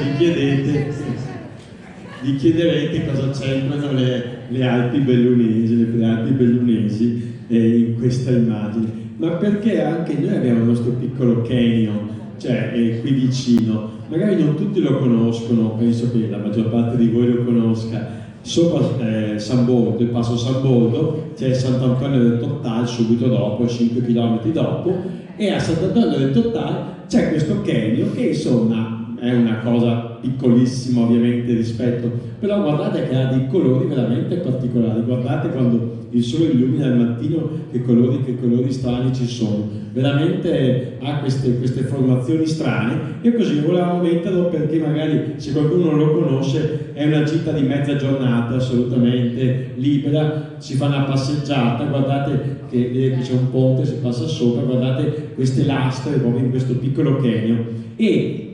vi chiederete cosa c'entrano le Alpi Bellunesi, le Prealpi Bellunesi in questa immagine. Ma perché anche noi abbiamo il nostro piccolo canyon, cioè qui vicino. Magari non tutti lo conoscono, penso che la maggior parte di voi lo conosca. Sopra San Boldo, il passo San Boldo, c'è Sant'Antonio del Tottal subito dopo, 5 km dopo, e a Sant'Antonio del Tottal c'è questo canyon che insomma è una cosa piccolissima ovviamente rispetto, però guardate che ha dei colori veramente particolari. Guardate quando il sole illumina al mattino che colori strani ci sono, veramente ha queste formazioni strane, e così volevamo metterlo perché magari se qualcuno non lo conosce è una gita di mezza giornata assolutamente libera, si fa una passeggiata, guardate che c'è un ponte, si passa sopra, guardate queste lastre proprio in questo piccolo canyon. E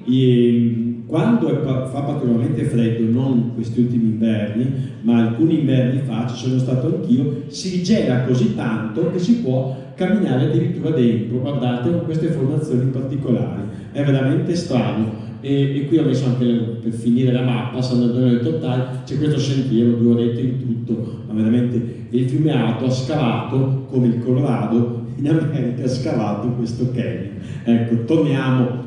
quando fa particolarmente freddo, non questi ultimi inverni, ma alcuni inverni fa, ci sono stato anch'io, si gela così tanto che si può camminare addirittura dentro. Guardate con queste formazioni particolari, è veramente strano. E qui ho messo anche, per finire la mappa, Sant'Antonio del Tottal, c'è questo sentiero, 2 orette in tutto, ma veramente il fiume Ato ha scavato, come il Colorado, in America ha scavato questo canyon. Ecco, torniamo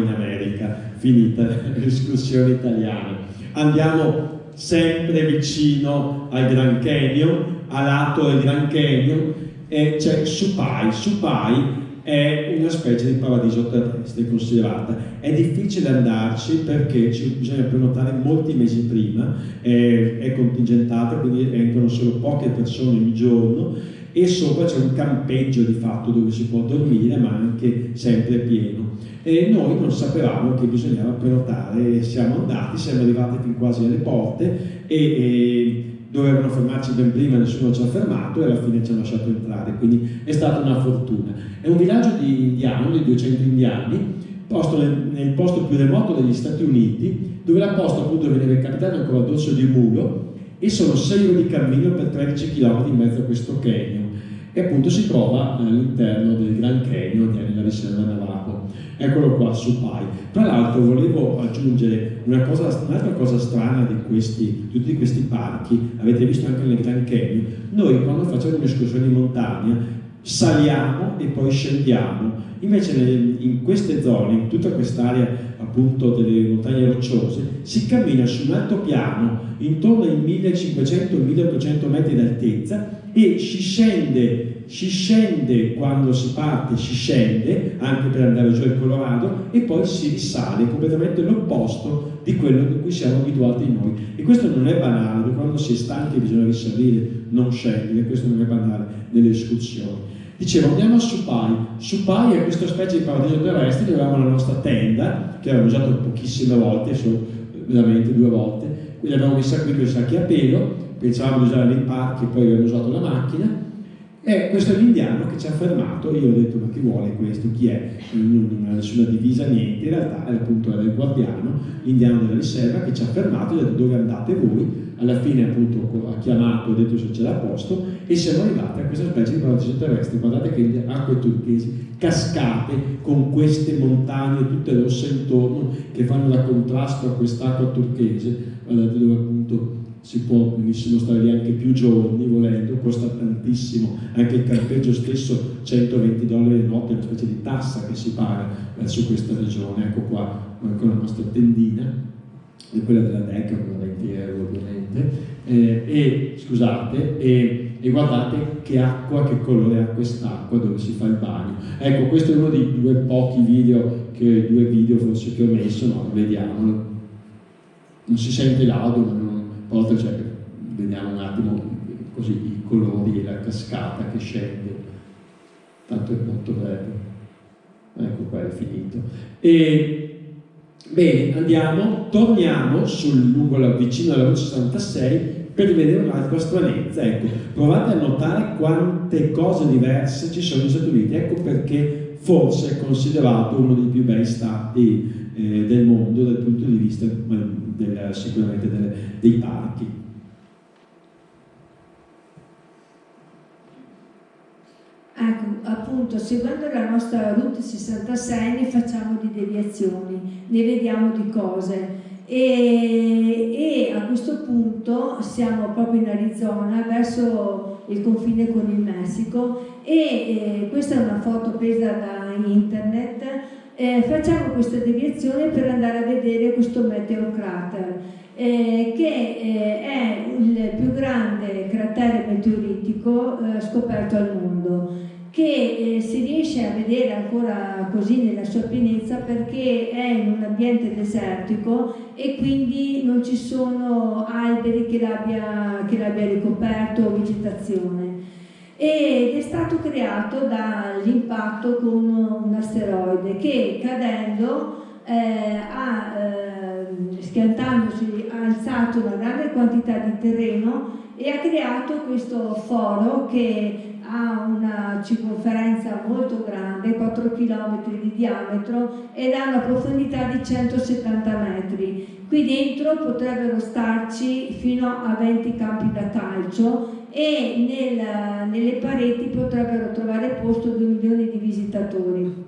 in America. Finita l'escursione italiana, andiamo sempre vicino al Grand Canyon, a lato del Grand Canyon, e c'è Supai. Supai è una specie di paradiso terrestre considerata. È difficile andarci perché bisogna prenotare molti mesi prima, è contingentata, quindi entrano solo poche persone ogni giorno, e sopra c'è un campeggio di fatto dove si può dormire, ma anche sempre pieno. E noi non sapevamo che bisognava prenotare, siamo arrivati fin quasi alle porte e dovevano fermarci ben prima, nessuno ci ha fermato e alla fine ci hanno lasciato entrare, quindi è stata una fortuna. È un villaggio di indiani, di 200 indiani, posto nel posto più remoto degli Stati Uniti, dove la posta appunto veniva capitata ancora a dorso di mulo, e sono 6 ore di cammino per 13 km in mezzo a questo canyon, e appunto si trova all'interno del Grand Canyon nella riserva Navajo. Eccolo qua, Supai. Tra l'altro volevo aggiungere un'altra cosa strana di tutti questi parchi, avete visto anche nel Grand Canyon, noi quando facciamo un'escursione in montagna saliamo e poi scendiamo, invece in queste zone, in tutta quest'area appunto delle montagne rocciose, si cammina su un altopiano intorno ai 1500-1800 metri d'altezza, e si scende quando si parte, si scende anche per andare giù al Colorado, e poi si risale, completamente l'opposto di quello di cui siamo abituati noi. E questo non è banale, perché quando si è stanchi bisogna risalire, non scendere, questo non è banale nelle escursioni. Dicevo, andiamo a Supai. Supai è questa specie di paradiso terrestre dove avevamo la nostra tenda, che abbiamo usato pochissime volte, solo veramente 2 volte, quindi l'abbiamo messa qui con i sacchi a pelo, pensavamo di usare nei parchi, poi abbiamo usato la macchina, e questo è l'indiano che ci ha fermato. Io ho detto, ma chi vuole questo? Chi è? Non ha nessuna divisa, niente. In realtà era appunto il guardiano, l'indiano della riserva, che ci ha fermato e ha detto, dove andate voi? Alla fine appunto ha chiamato, ha detto se c'era a posto, e siamo arrivati a questa specie di paradiso terrestre. Guardate che acque turchesi, cascate con queste montagne tutte rosse intorno che fanno da contrasto a quest'acqua turchese. Guardate dove appunto si può benissimo stare lì anche più giorni volendo, costa tantissimo, anche il campeggio stesso $120 a notte, è una specie di tassa che si paga verso questa regione. Ecco qua anche la nostra tendina, e quella della Decca con 20 euro ovviamente, scusate, e guardate che acqua, che colore ha quest'acqua dove si fa il bagno. Ecco, questo è uno dei 2 pochi video, due video forse che ho messo, no, vediamolo, non si sente l'audio, ma volta, cioè, vediamo un attimo così i colori e la cascata che scende, tanto è molto breve. Ecco qua, è finito. Bene, torniamo vicino alla route 66, per rivedere un'altra stranezza. Ecco, provate a notare quante cose diverse ci sono negli Stati Uniti, ecco perché forse è considerato uno dei più bei stati del mondo dal punto di vista sicuramente dei parchi. Ecco, appunto, seguendo la nostra Route 66 ne facciamo di deviazioni, ne vediamo di cose e a questo punto siamo proprio in Arizona, verso il confine con il Messico e questa è una foto presa da internet. Facciamo questa deviazione per andare a vedere questo meteor crater, che è il più grande cratere meteoritico scoperto al mondo, che si riesce a vedere ancora così nella sua pienezza perché è in un ambiente desertico e quindi non ci sono alberi che l'abbia ricoperto o vegetazione. Ed è stato creato dall'impatto con un asteroide che cadendo schiantandosi ha alzato una grande quantità di terreno e ha creato questo foro che ha una circonferenza molto grande, 4 km di diametro ed ha una profondità di 170 metri. Qui dentro potrebbero starci fino a 20 campi da calcio e nelle pareti potrebbero trovare posto 2 milioni di visitatori.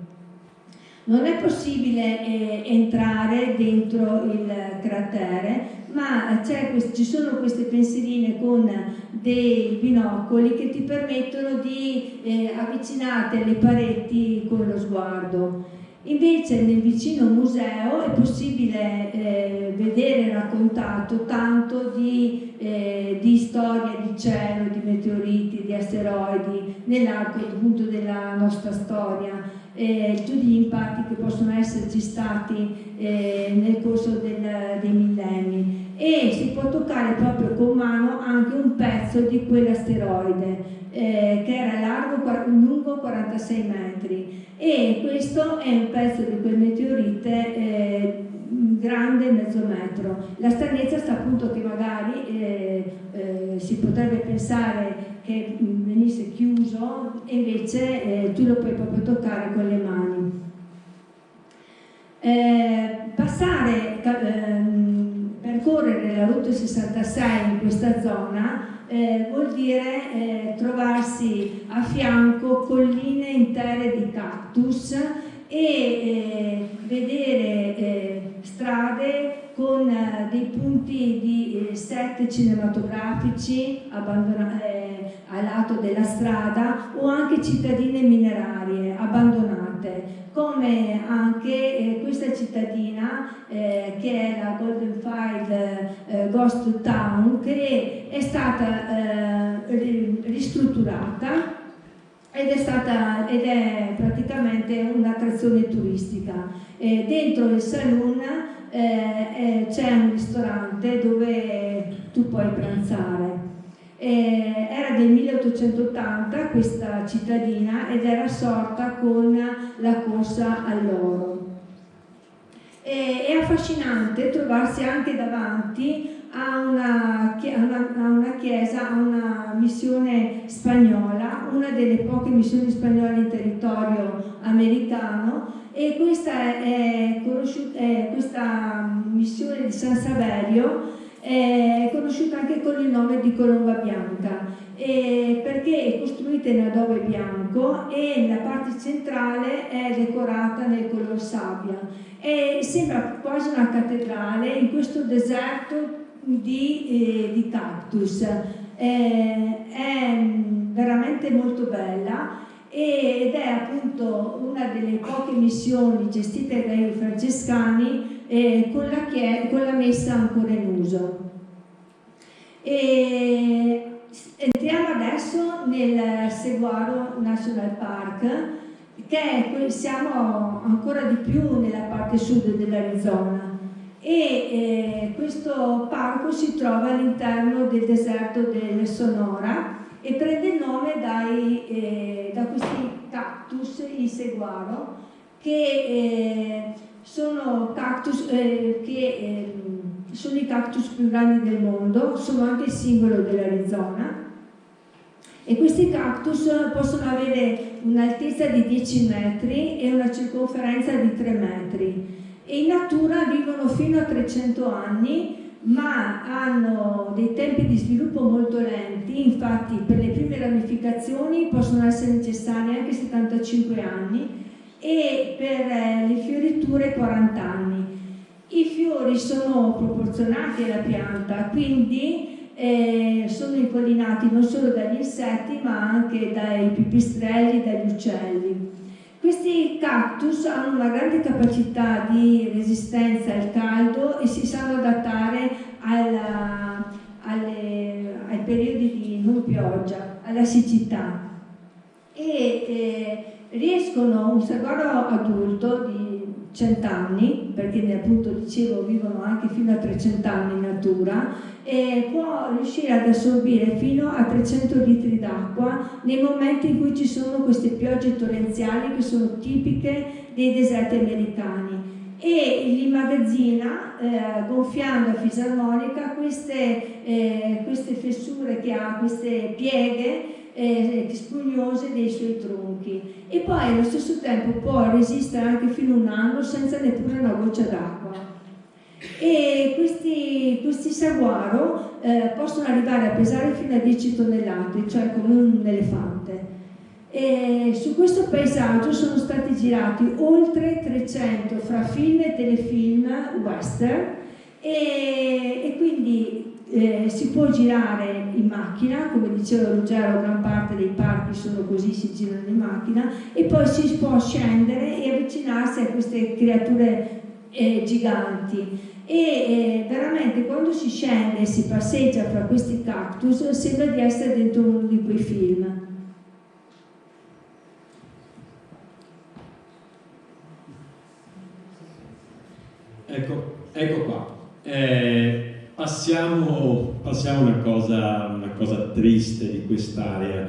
Non è possibile entrare dentro il cratere, ma ci sono queste pensiline con dei binocoli che ti permettono di avvicinarti alle pareti con lo sguardo. Invece nel vicino museo è possibile vedere raccontato tanto di storia di cielo, di meteoriti, di asteroidi nell'arco appunto della nostra storia, tutti gli impatti che possono esserci stati nel corso dei millenni e si può toccare proprio con mano anche un pezzo di quell'asteroide che era lungo 46 metri e questo è un pezzo di quel meteorite grande mezzo metro. La stranezza sta appunto che magari si potrebbe pensare che venisse chiuso e invece tu lo puoi proprio toccare con le mani. Percorrere la Route 66 in questa zona vuol dire trovarsi a fianco colline intere di cactus e vedere strade con dei punti di set cinematografici al lato della strada o anche cittadine minerarie abbandonate, come anche questa cittadina che è la Golden File Ghost Town, che è stata ristrutturata ed è praticamente un'attrazione turistica. Dentro il saloon c'è un ristorante dove tu puoi pranzare. Era del 1880 questa cittadina ed era sorta con la corsa all'oro. È affascinante trovarsi anche davanti a una chiesa, a una missione spagnola, una delle poche missioni spagnole in territorio americano, e questa missione di San Saverio è conosciuta anche con il nome di Colomba Bianca, perché è costruita in adobe bianco e la parte centrale è decorata nel color sabbia e sembra quasi una cattedrale in questo deserto di cactus. È veramente molto bella ed è appunto una delle poche missioni gestite dai francescani con la messa ancora in uso. Entriamo adesso nel Saguaro National Park, siamo ancora di più nella parte sud dell'Arizona e questo parco si trova all'interno del deserto del Sonora e prende il nome da questi cactus, il saguaro, che sono cactus che sono i cactus più grandi del mondo, sono anche il simbolo dell'Arizona, e questi cactus possono avere un'altezza di 10 metri e una circonferenza di 3 metri, e in natura vivono fino a 300 anni, ma hanno dei tempi di sviluppo molto lenti. Infatti per le prime ramificazioni possono essere necessari anche 75 anni e per le fioriture 40 anni. I fiori sono proporzionati alla pianta, quindi sono impollinati non solo dagli insetti ma anche dai pipistrelli, dagli uccelli. Questi cactus hanno una grande capacità di resistenza al caldo e si sanno adattare ai periodi di non pioggia, alla siccità, e riescono, un saguaro adulto di 100 anni, perché appunto dicevo vivono anche fino a 300 anni in natura, e può riuscire ad assorbire fino a 300 litri d'acqua nei momenti in cui ci sono queste piogge torrenziali che sono tipiche dei deserti americani, e li immagazzina gonfiando a fisarmonica queste fessure che ha, queste pieghe spugnose dei suoi tronchi, e poi allo stesso tempo può resistere anche fino a un anno senza neppure una goccia d'acqua. E questi saguaro possono arrivare a pesare fino a 10 tonnellate, cioè come un elefante. E su questo paesaggio sono stati girati oltre 300 fra film e telefilm western, e quindi si può girare in macchina, come diceva Ruggero, gran parte dei parchi sono così, si girano in macchina, e poi si può scendere e avvicinarsi a queste creature giganti, e veramente quando si scende e si passeggia fra questi cactus sembra di essere dentro uno di quei film. Ecco qua. Passiamo una cosa triste di quest'area,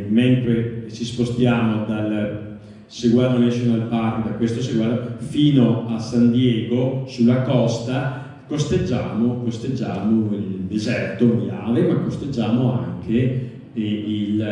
mentre ci spostiamo dal Saguaro National Park, da questo saguaro, fino a San Diego, sulla costa, costeggiamo il deserto Mojave, ma costeggiamo anche il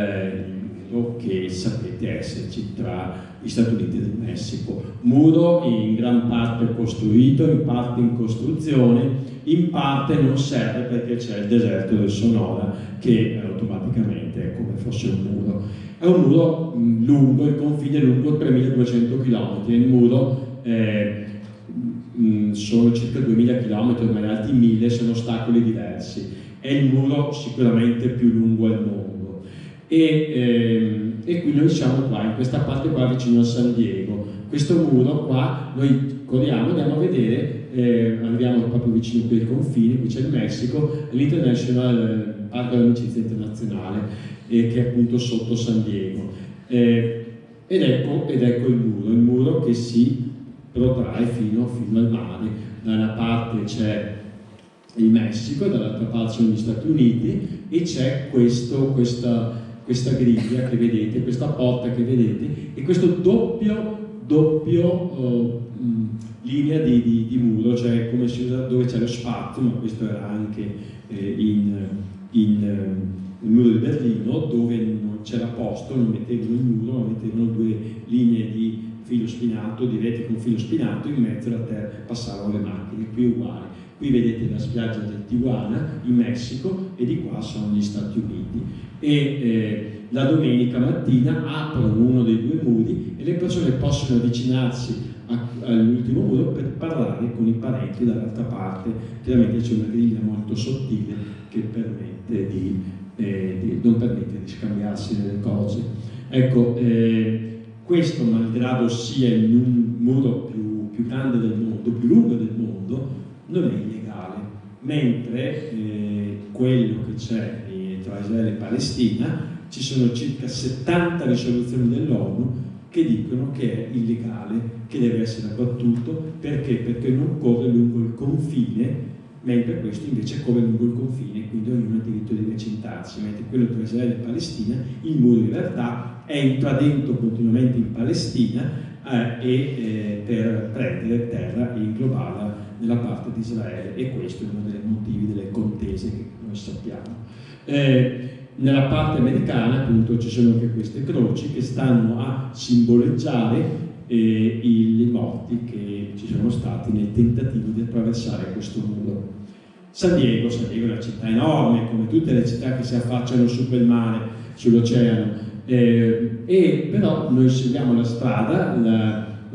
muro che sapete esserci tra gli Stati Uniti e il Messico. Muro in gran parte costruito, in parte in costruzione, in parte non serve perché c'è il deserto del Sonora che automaticamente è come fosse un muro. È un muro lungo, il confine è lungo 3200 km, il muro sono circa 2000 km, ormai altri 1000, sono ostacoli diversi. È il muro sicuramente più lungo al mondo. E qui noi siamo qua, in questa parte qua vicino a San Diego. Questo muro qua, noi corriamo, andiamo a vedere, arriviamo proprio vicino qui ai confini, qui c'è il Messico, l'International Parco dell'Amicizia Internazionale, che è appunto sotto San Diego. Ed ecco il muro che si protrae fino al mare. Da una parte c'è il Messico, dall'altra parte sono gli Stati Uniti, e c'è questa griglia che vedete, questa porta che vedete, e questo doppio linea di muro, cioè come si usa dove c'è lo spazio, ma questo era anche il muro di Berlino, dove non c'era posto, non mettevano il muro, ma mettevano due linee di filo spinato, di rete con filo spinato, in mezzo alla terra passavano le macchine. Qui è uguale. Qui vedete la spiaggia del Tijuana in Messico, e di qua sono gli Stati Uniti. E la domenica mattina aprono uno dei due muri e le persone possono avvicinarsi all'ultimo muro per parlare con i parenti dall'altra parte. Chiaramente c'è una griglia molto sottile che non permette di scambiarsi delle cose. Ecco, questo, malgrado sia il muro più grande del mondo, più lungo del mondo, non è illegale, mentre quello che c'è tra Israele e Palestina, ci sono circa 70 risoluzioni dell'ONU che dicono che è illegale, che deve essere abbattuto. Perché non corre lungo il confine, mentre questo invece corre lungo il confine, quindi ognuno ha il diritto di recintarsi, mentre quello tra Israele e Palestina, il muro in realtà è intradento continuamente in Palestina per prendere terra e inglobarla nella parte di Israele, e questo è uno dei motivi delle contese che noi sappiamo. Nella parte americana appunto ci sono anche queste croci che stanno a simboleggiare i morti che ci sono stati nel tentativo di attraversare questo muro. San Diego è una città enorme, come tutte le città che si affacciano su quel mare, sull'oceano, e però noi seguiamo la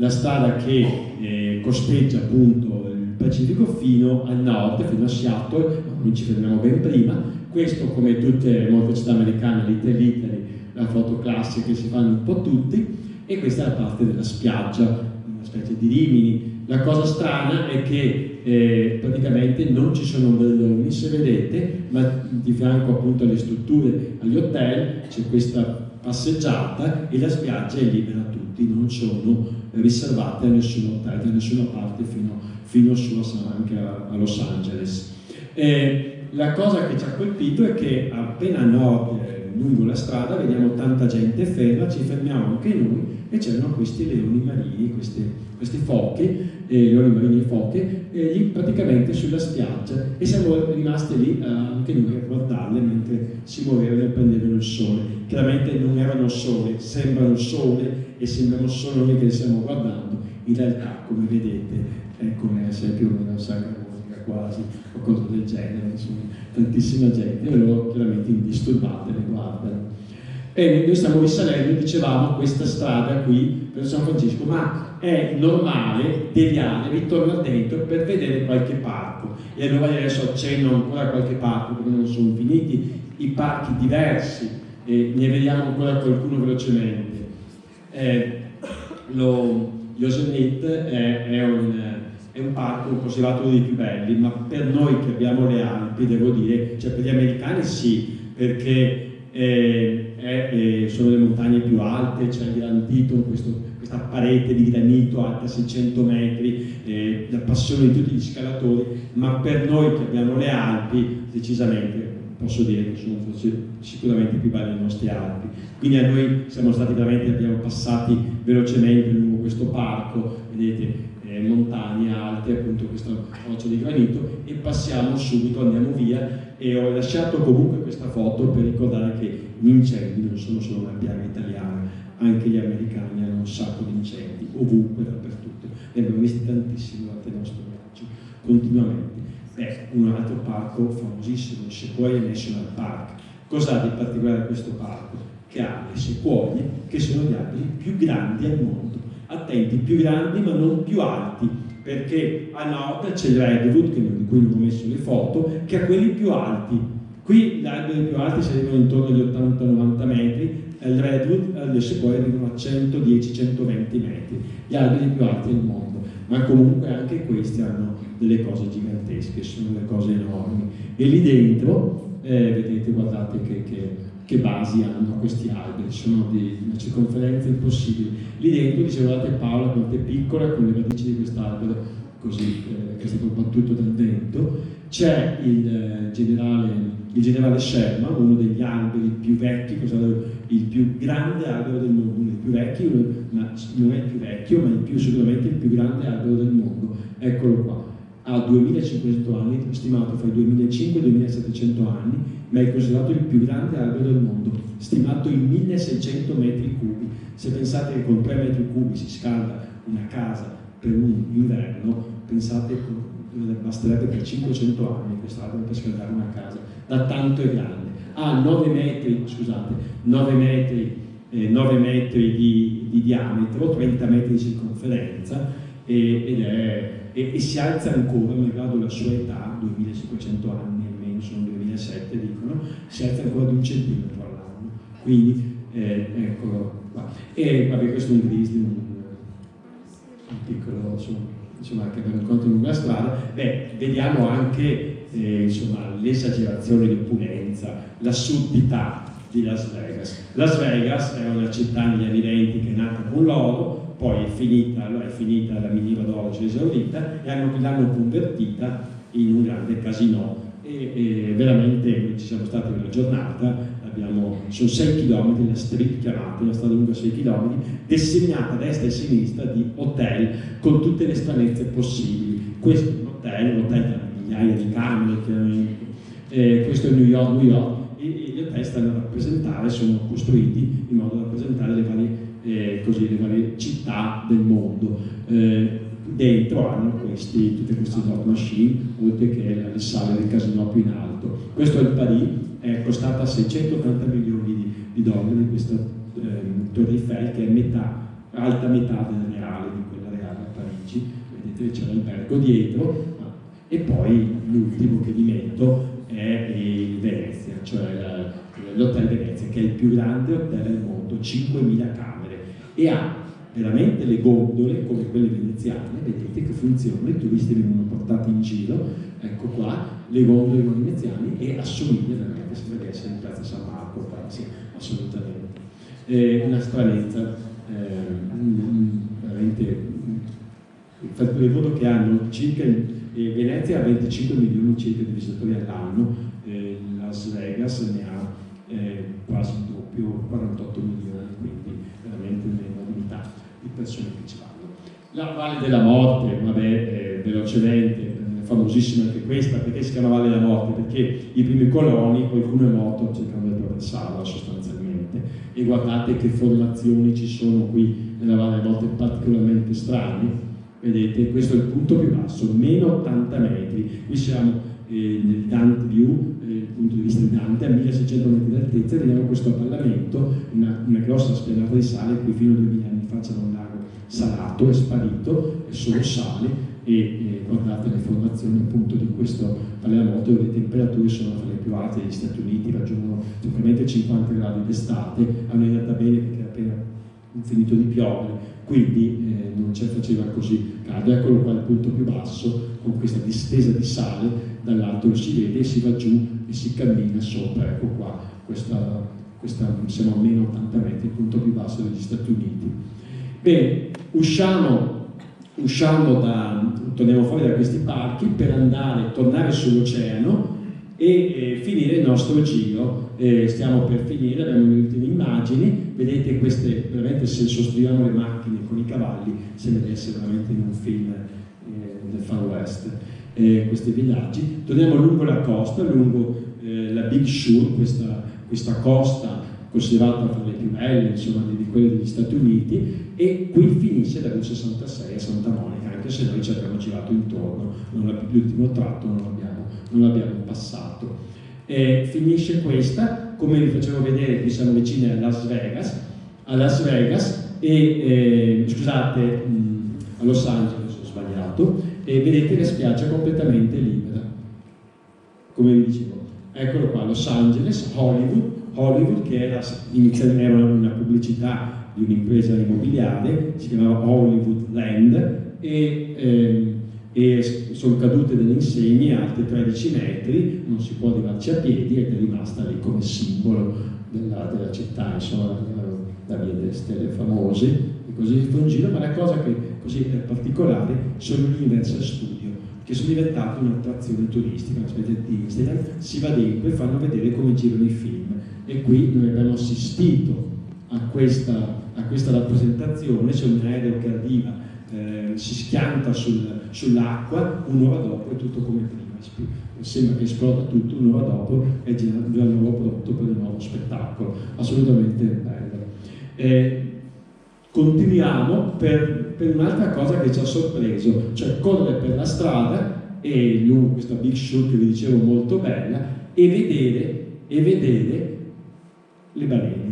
strada che costeggia appunto il Pacifico fino al nord, fino a Seattle. Noi ci fermiamo ben prima. Questo, come tutte molte città americane, Little Italy, la foto classica che si fanno un po' tutti, e questa è la parte della spiaggia, una specie di Rimini. La cosa strana è che praticamente non ci sono ombrelloni, se vedete, ma di fianco appunto alle strutture, agli hotel, c'è questa passeggiata e la spiaggia è libera a tutti, non sono riservate a nessun hotel, da nessuna parte fino su anche a Los Angeles. La cosa che ci ha colpito è che appena a nord, lungo la strada, vediamo tanta gente ferma, ci fermiamo anche noi e c'erano questi leoni marini, questi foche, leoni marini e foche, lì praticamente sulla spiaggia, e siamo rimasti lì anche noi a guardarle mentre si muovevano e prendevano il sole. Chiaramente non erano sole, sembrano il sole e sembrano solo noi che le stiamo guardando, in realtà come vedete è come se più o meno sacra quasi, o cose del genere, insomma, tantissima gente, e loro chiaramente indisturbate le guardano. E noi stiamo risalendo, dicevamo, questa strada qui per San Francisco, ma è normale deviare, ritornare dentro per vedere qualche parco. E allora adesso accenno ancora a qualche parco, perché non sono finiti i parchi diversi, e ne vediamo ancora qualcuno velocemente. Yosemite è un parco considerato uno dei più belli, ma per noi che abbiamo le Alpi, devo dire, cioè per gli americani sì, perché sono le montagne più alte, c'è il Grand Teton, questa parete di granito alta 600 metri, la passione di tutti gli scalatori, ma per noi che abbiamo le Alpi, decisamente posso dire che sono sicuramente più belli i nostri Alpi. Quindi a noi abbiamo passati velocemente lungo questo parco, vedete, montagne alte, appunto questo roccia di granito, e passiamo subito, andiamo via, e ho lasciato comunque questa foto per ricordare che gli incendi non sono solo una piaga italiana, anche gli americani hanno un sacco di incendi, ovunque, dappertutto, ne abbiamo visti tantissimi durante il nostro viaggio, continuamente. Un altro parco famosissimo, il Sequoia National Park. Cos'ha di particolare questo parco? Che ha le sequoie, che sono gli alberi più grandi al mondo. Attenti, più grandi ma non più alti, perché a nord c'è il redwood, di cui non ho messo le foto, che ha quelli più alti. Qui gli alberi più alti si arrivano intorno agli 80-90 metri, il redwood, le sequoie arrivano a 110-120 metri, gli alberi più alti del mondo. Ma comunque anche questi hanno delle cose gigantesche, sono delle cose enormi. E lì dentro, vedete, guardate che basi hanno questi alberi, sono di una circonferenza impossibile. Lì dentro, dice, guardate Paola quanto è piccola, con le radici di quest'albero così, che è stato battuto dal vento. C'è il generale Sherman, uno degli alberi più vecchi, il più grande albero del mondo, uno dei più vecchi, ma non è il più vecchio, ma sicuramente il più grande albero del mondo. Eccolo qua, ha 2500 anni, stimato fra i 2500 e i 2700 anni, ma è considerato il più grande albero del mondo, stimato in 1600 metri cubi. Se pensate che con 3 metri cubi si scalda una casa per un inverno, pensate che basterebbe per 500 anni quest'albero per scaldare una casa, da tanto è grande. Ha 9 metri di diametro, 30 metri di circonferenza, e si alza ancora, malgrado la sua età, 2500 anni almeno, sono 2007 dicono, si alza ancora di 1 centimetro all'anno. Quindi eccolo qua. E vabbè, questo è un grizzly, un piccolo, insomma, che abbiamo incontrato lungo la strada. Vediamo anche l'esagerazione di opulenza, l'assurdità di Las Vegas. Las Vegas è una città negli anni 20 che è nata con l'oro, poi è finita la miniera d'oro, si è esaurita, e l'hanno convertita in un grande casino. E veramente ci siamo stati una giornata, sono 6 km, la street chiamata, una strada lunga 6 km, disseminata a destra e a sinistra di hotel con tutte le stranezze possibili. questo è un hotel da migliaia di camere, chiaramente. Questo è New York, e gli hotel stanno a rappresentare, sono costruiti in modo da rappresentare le varie città del mondo. Dentro hanno tutte queste slot machine, oltre che le sale del casino più in alto. Questo è il Paris, è costata 680 milioni di dollari questa Torre Eiffel, che è alta metà del reale, di quella reale a Parigi. Vedete c'è l'albergo dietro, e poi l'ultimo che vi metto è il Venezia, cioè l'Hotel Venezia, che è il più grande hotel del mondo, 5.000 camere, e ha veramente le gondole come quelle veneziane, vedete che funzionano, i turisti vengono portati in giro, ecco qua, le gondole veneziane, e assomiglia veramente, sembra di essere in piazza San Marco, quasi, assolutamente. Una stranezza, veramente, ricordo che hanno circa, Venezia ha 25 milioni circa di visitatori all'anno, Las Vegas ne ha quasi il doppio, 48 milioni, quindi veramente un'enormità di persone che ci vanno. La Valle della Morte, vabbè, velocemente, famosissima anche questa. Perché si chiama Valle della Morte? Perché i primi coloni, qualcuno è morto cercando di attraversarla sostanzialmente, e guardate che formazioni ci sono qui nella Valle della Morte particolarmente strane. Vedete, questo è il punto più basso, meno 80 metri. Qui siamo nel Dante View, dal punto di vista di Dante, a 1600 metri di altezza, vediamo questo apallamento, una grossa spianata di sale. Qui fino a 2000 anni fa c'era un lago salato, è sparito, è solo sale, e guardate le formazioni appunto di questo Valle della Morte, dove le temperature sono tra le più alte degli Stati Uniti, raggiungono sicuramente 50 gradi d'estate. Hanno andata bene perché è appena finito di piovere, quindi non ci faceva così caldo. Eccolo qua il punto più basso, con questa distesa di sale, dall'alto lo si vede e si va giù e si cammina sopra. Ecco qua, questa siamo a meno 80 metri, il punto più basso degli Stati Uniti. Bene, torniamo fuori da questi parchi per tornare sull'oceano e finire il nostro giro. Stiamo per finire, abbiamo le ultime immagini. Vedete queste, veramente, se sostituiamo le macchine con i cavalli, sembra di essere veramente in un film del Far West. Questi villaggi. Torniamo lungo la costa, lungo la Big Sur, questa costa considerata tra le più belle, insomma, di quelle degli Stati Uniti, e qui finisce la Route 66 a Santa Monica, anche se noi ci abbiamo girato intorno, l'ultimo tratto non l'abbiamo passato. Finisce questa, come vi facevo vedere, qui siamo vicini a Las Vegas, scusate, a Los Angeles, ho sbagliato, e vedete la spiaggia completamente libera, come vi dicevo. Eccolo qua, Los Angeles, Hollywood, che inizialmente era una pubblicità di un'impresa immobiliare, si chiamava Hollywood Land, e sono cadute delle insegne alte 13 metri, non si può arrivarci a piedi, ed è rimasta lì come simbolo della città, insomma, la via delle stelle famose, e così sto in giro. Ma la cosa che così è particolare sono gli Universal Studio, che sono diventati un'attrazione turistica, una specie di Disneyland. Si va dentro e fanno vedere come girano i film, e qui noi abbiamo assistito a questa rappresentazione. C'è un aereo che arriva, si schianta sull'acqua, un'ora dopo è tutto come prima, sembra che esploda tutto, un'ora dopo è già di nuovo pronto per il nuovo spettacolo, assolutamente bello. Continuiamo per un'altra cosa che ci ha sorpreso, cioè correre per la strada, e questa Big Sur che vi dicevo molto bella, e vedere le balene.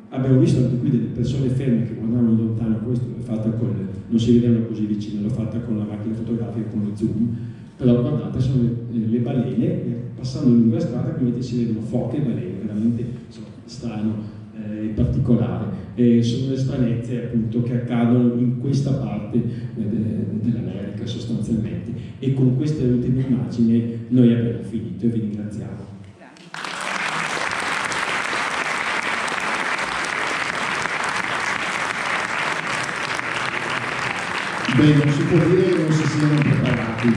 Abbiamo visto anche qui delle persone ferme che guardavano lontano. Questo l'ho fatta non si vedevano così vicino, l'ho fatta con la macchina fotografica, con lo zoom, però guardate, sono le balene, passando lungo la strada, quindi si vedono foche e balene, veramente strano e particolare. Sono le stranezze appunto che accadono in questa parte dell'America sostanzialmente. E con queste ultime immagini noi abbiamo finito e vi ringraziamo. Beh, non si può dire che non si siano preparati,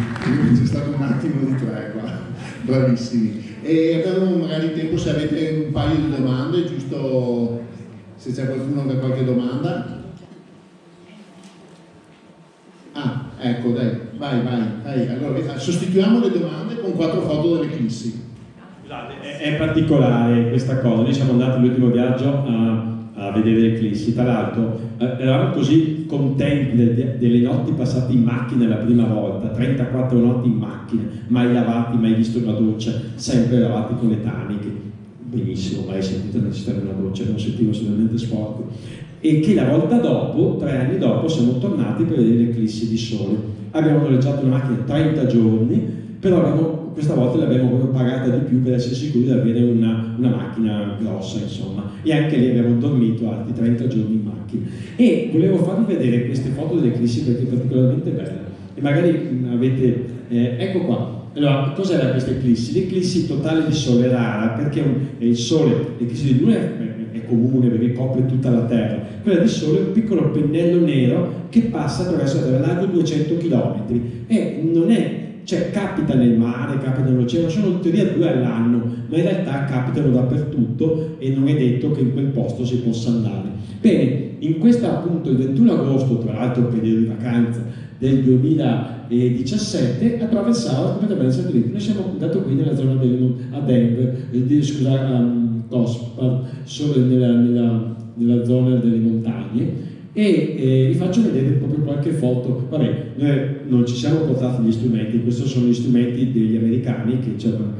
c'è stato un attimo di tregua, bravissimi. E abbiamo magari tempo, se avete un paio di domande, giusto se c'è qualcuno che ha qualche domanda. Ecco, dai, vai. Allora, sostituiamo le domande con 4 foto dell'eclissi. Scusate, è particolare questa cosa. Noi siamo andati l'ultimo viaggio a vedere l'eclissi. Tra l'altro, eravamo così contenti delle notti passate in macchina la prima volta, 34 notti in macchina, mai lavati, mai visto una doccia, sempre lavati con le taniche. Benissimo, mai sentito la necessità di una doccia, non sentivo assolutamente sporco. E che la volta dopo, 3 anni dopo, siamo tornati per vedere l'eclissi di sole. Abbiamo noleggiato una macchina 30 giorni, però questa volta l'abbiamo proprio pagata di più per essere sicuri di avere una macchina grossa, insomma. E anche lì abbiamo dormito altri 30 giorni in macchina. E volevo farvi vedere queste foto dell'eclissi perché è particolarmente bella. E magari avete... ecco qua. Allora, cos'era questa eclissi? L'eclissi totale di sole rara, perché il sole, l'eclissi di luna è comune perché copre tutta la Terra. Quella di sole è un piccolo pennello nero che passa attraverso la Terra, largo 200 km. E non è, cioè capita nel mare, capita nell'oceano, sono in teoria 2 all'anno, ma in realtà capitano dappertutto e non è detto che in quel posto si possa andare. Bene, in questa appunto il 21 agosto, tra l'altro periodo di vacanza del 2017, attraversava completamente il satellite. Noi siamo andato qui nella zona a Denver, nella zona delle montagne, e vi faccio vedere proprio qualche foto. Vabbè, noi non ci siamo portati gli strumenti, questi sono gli strumenti degli americani che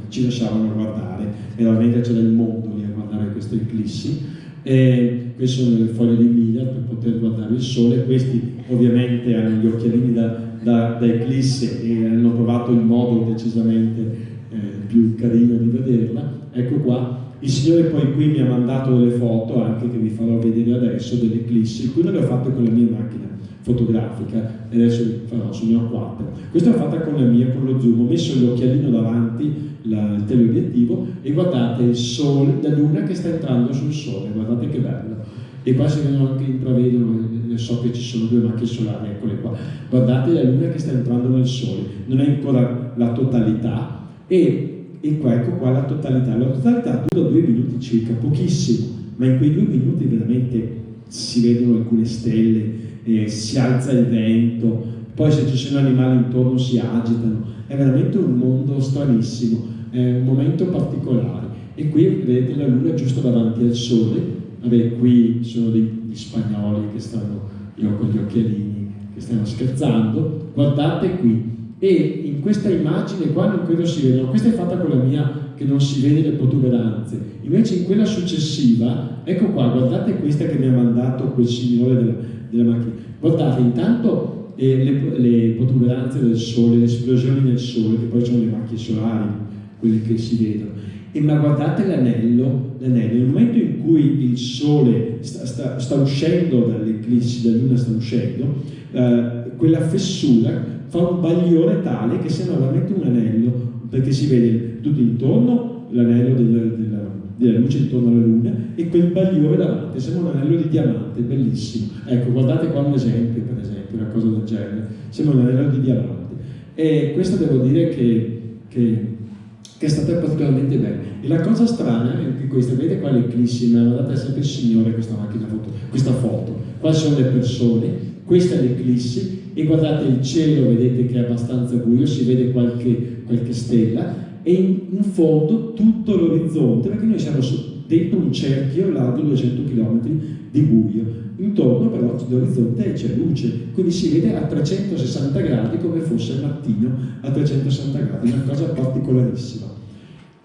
ci lasciavano guardare, e veramente c'era il mondo lì a guardare queste eclissi. Queste sono le foglie di Miller per poter guardare il sole. Questi ovviamente hanno gli occhialini da eclisse e hanno trovato il modo decisamente più carino di vederla. Ecco qua. Il signore poi qui mi ha mandato delle foto anche che vi farò vedere adesso dell'eclissi. Alcune le ho fatte con la mia macchina fotografica e adesso vi farò sul mio A4. Questa l'ho fatta con la mia, con lo zoom. Ho messo l'occhialino davanti, il teleobiettivo, e guardate il sole, la luna che sta entrando sul sole, guardate che bello. E qua si vedono anche, intravedono, so che ci sono 2 macchie solari, eccole qua. Guardate la luna che sta entrando nel sole, non è ancora la totalità, e qua, ecco qua la totalità. La totalità dura 2 minuti circa, pochissimo, ma in quei 2 minuti veramente si vedono alcune stelle, si alza il vento, poi se ci sono animali intorno si agitano. È veramente un mondo stranissimo, è un momento particolare. E qui vedete la luna giusto davanti al sole. Vabbè, qui sono degli spagnoli che stanno, io con gli occhialini, che stanno scherzando. Guardate qui, e in questa immagine qua non credo si vedano, questa è fatta con la mia che non si vede le protuberanze, invece in quella successiva, ecco qua, guardate questa che mi ha mandato quel signore della macchina. Guardate intanto le protuberanze del sole, le esplosioni nel sole, che poi sono le macchie solari, quelle che si vedono. Ma guardate l'anello, nel momento in cui il sole sta uscendo dall'eclissi, la luna sta uscendo, quella fessura fa un bagliore tale che sembra veramente un anello, perché si vede tutto intorno l'anello della luce intorno alla luna e quel bagliore davanti, sembra un anello di diamante, bellissimo. Ecco, guardate qua un esempio, per esempio, una cosa del genere, sembra un anello di diamante. E questo devo dire che è stata particolarmente bella. E la cosa strana è che questa, vedete qua l'eclissi, me l'ha mandata sempre il signore questa foto. Qua sono le persone, questa è l'eclissi, e guardate il cielo, vedete che è abbastanza buio, si vede qualche stella, e in fondo tutto l'orizzonte, perché noi siamo dentro un cerchio largo 200 km di buio, intorno però l'orizzonte c'è luce, quindi si vede a 360 gradi come fosse il mattino a 360 gradi, una cosa particolarissima.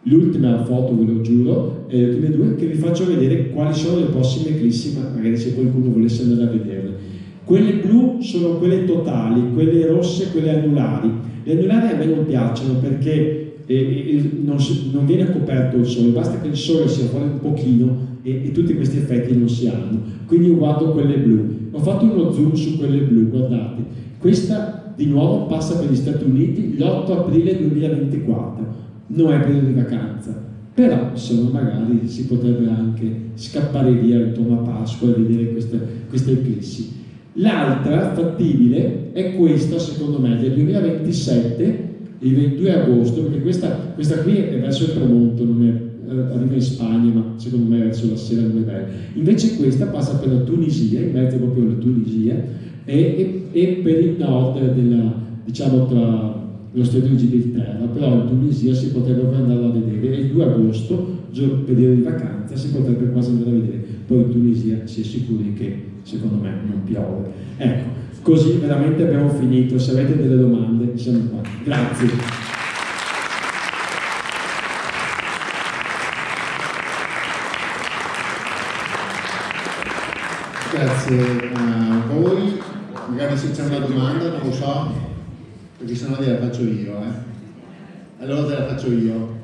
L'ultima foto, ve lo giuro, le ultime 2, che vi faccio vedere quali sono le prossime eclissi, ma magari se qualcuno volesse andare a vederle. Quelle blu sono quelle totali, quelle rosse quelle anulari. Le anulari a me non piacciono perché non viene coperto il sole, basta che il sole sia fuori un pochino e tutti questi effetti non si hanno. Quindi io guardo quelle blu. Ho fatto uno zoom su quelle blu, guardate. Questa di nuovo passa per gli Stati Uniti l'8 aprile 2024. Non è periodo di vacanza, però insomma magari si potrebbe anche scappare via intorno a Pasqua e vedere queste eclissi. L'altra fattibile è questa, secondo me, del 2027, il 22 agosto, perché questa qui è verso il tramonto, arriva in Spagna, ma secondo me verso la sera non è bella. Invece questa passa per la Tunisia, in mezzo proprio alla Tunisia, e per il nord diciamo tra lo Stretto di Gibilterra, però in Tunisia si potrebbe andare a vedere, e il 2 agosto, periodo di vacanza, si potrebbe quasi andare a vedere. Poi in Tunisia si è sicuri che secondo me non piove. Ecco, così veramente abbiamo finito. Se avete delle domande siamo qua. Grazie. Grazie a voi. Magari se c'è una domanda, non lo so, perché sennò gliela faccio io. Allora te la faccio io.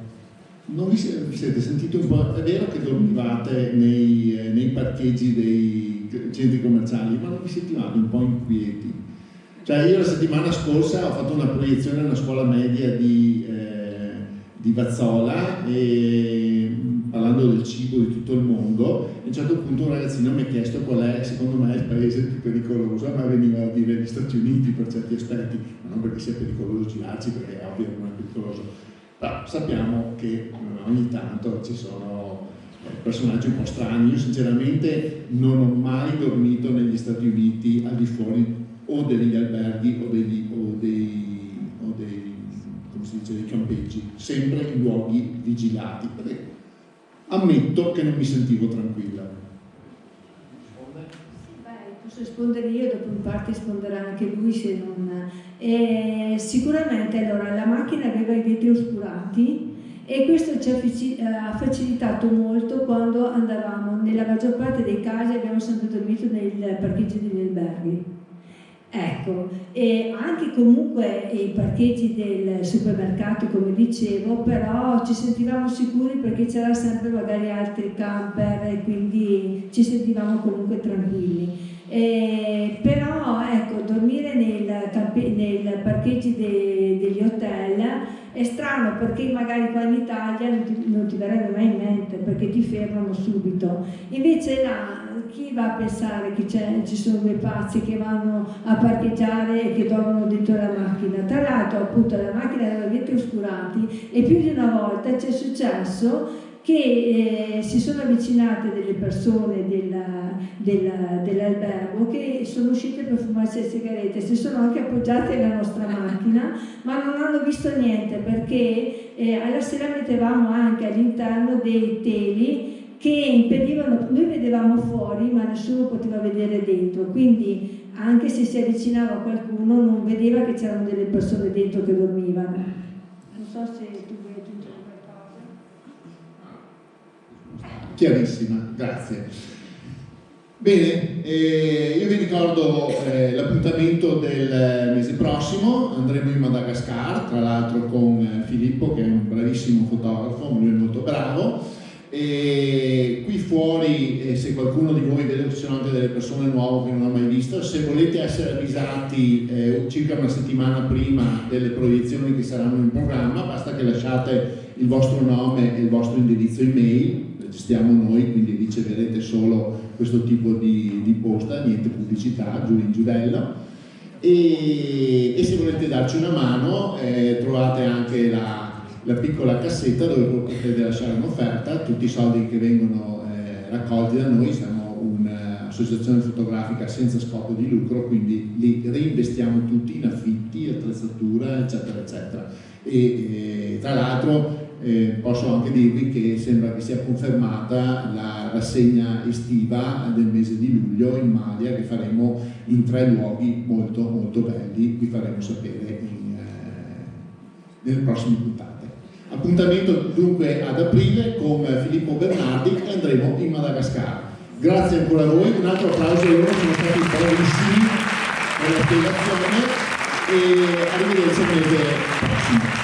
Non vi siete sentiti un po'? È vero che dormivate nei parcheggi dei centri commerciali, ma non vi sentivate un po' inquieti? Cioè, io la settimana scorsa ho fatto una proiezione a una scuola media di Vazzola, parlando del cibo di tutto il mondo, e a un certo punto un ragazzino mi ha chiesto qual è secondo me il paese più pericoloso. A me veniva a dire gli Stati Uniti per certi aspetti, ma non perché sia pericoloso girarci, perché è ovvio che non è pericoloso. Però sappiamo che ogni tanto ci sono personaggi un po' strani. Io sinceramente non ho mai dormito negli Stati Uniti al di fuori o degli alberghi o dei come si dice, dei campeggi, sempre in luoghi vigilati, perché ammetto che non mi sentivo tranquilla. Posso rispondere io, dopo in parte risponderà anche lui se non... sicuramente allora la macchina aveva i vetri oscurati e questo ci ha facilitato molto quando andavamo. Nella maggior parte dei casi abbiamo sempre dormito nei parcheggi degli alberghi. Ecco, e anche comunque i parcheggi del supermercato, come dicevo, però ci sentivamo sicuri perché c'era sempre magari altri camper e quindi ci sentivamo comunque tranquilli. Però ecco, dormire nei parcheggi degli hotel è strano, perché magari qua in Italia non ti verrebbe mai in mente, perché ti fermano subito. Invece là chi va a pensare che ci sono due pazzi che vanno a parcheggiare e che dormono dentro la macchina? Tra l'altro appunto la macchina aveva i vetri oscurati e più di una volta ci è successo che si sono avvicinate delle persone dell'albergo che sono uscite per fumarsi le sigarette, si sono anche appoggiate alla nostra macchina, ma non hanno visto niente, perché alla sera mettevamo anche all'interno dei teli che impedivano, noi vedevamo fuori ma nessuno poteva vedere dentro, quindi anche se si avvicinava qualcuno non vedeva che c'erano delle persone dentro che dormivano. Non so se tu vuoi aggiungere qualcosa. Chiarissima, grazie. Bene, io vi ricordo l'appuntamento del mese prossimo. Andremo in Madagascar, tra l'altro con Filippo, che è un bravissimo fotografo, lui è molto bravo. E qui fuori, se qualcuno di voi, vedo che ci sono anche delle persone nuove che non ho mai visto, se volete essere avvisati circa una settimana prima delle proiezioni che saranno in programma, basta che lasciate il vostro nome e il vostro indirizzo email, le gestiamo noi, quindi riceverete solo questo tipo di posta, niente pubblicità, giù in giudella. E se volete darci una mano, trovate anche la piccola cassetta dove potete lasciare un'offerta. Tutti i soldi che vengono raccolti da noi, siamo un'associazione fotografica senza scopo di lucro, quindi li reinvestiamo tutti in affitti, attrezzatura, eccetera eccetera. E tra l'altro posso anche dirvi che sembra che sia confermata la rassegna estiva del mese di luglio in Maglia, che faremo in 3 luoghi molto molto belli, vi faremo sapere nelle prossime puntate. Appuntamento dunque ad aprile con Filippo Bernardi e andremo in Madagascar. Grazie ancora a voi, un altro applauso a loro, sono stati bravissimi per la spiegazione e arrivederci al mese prossimo.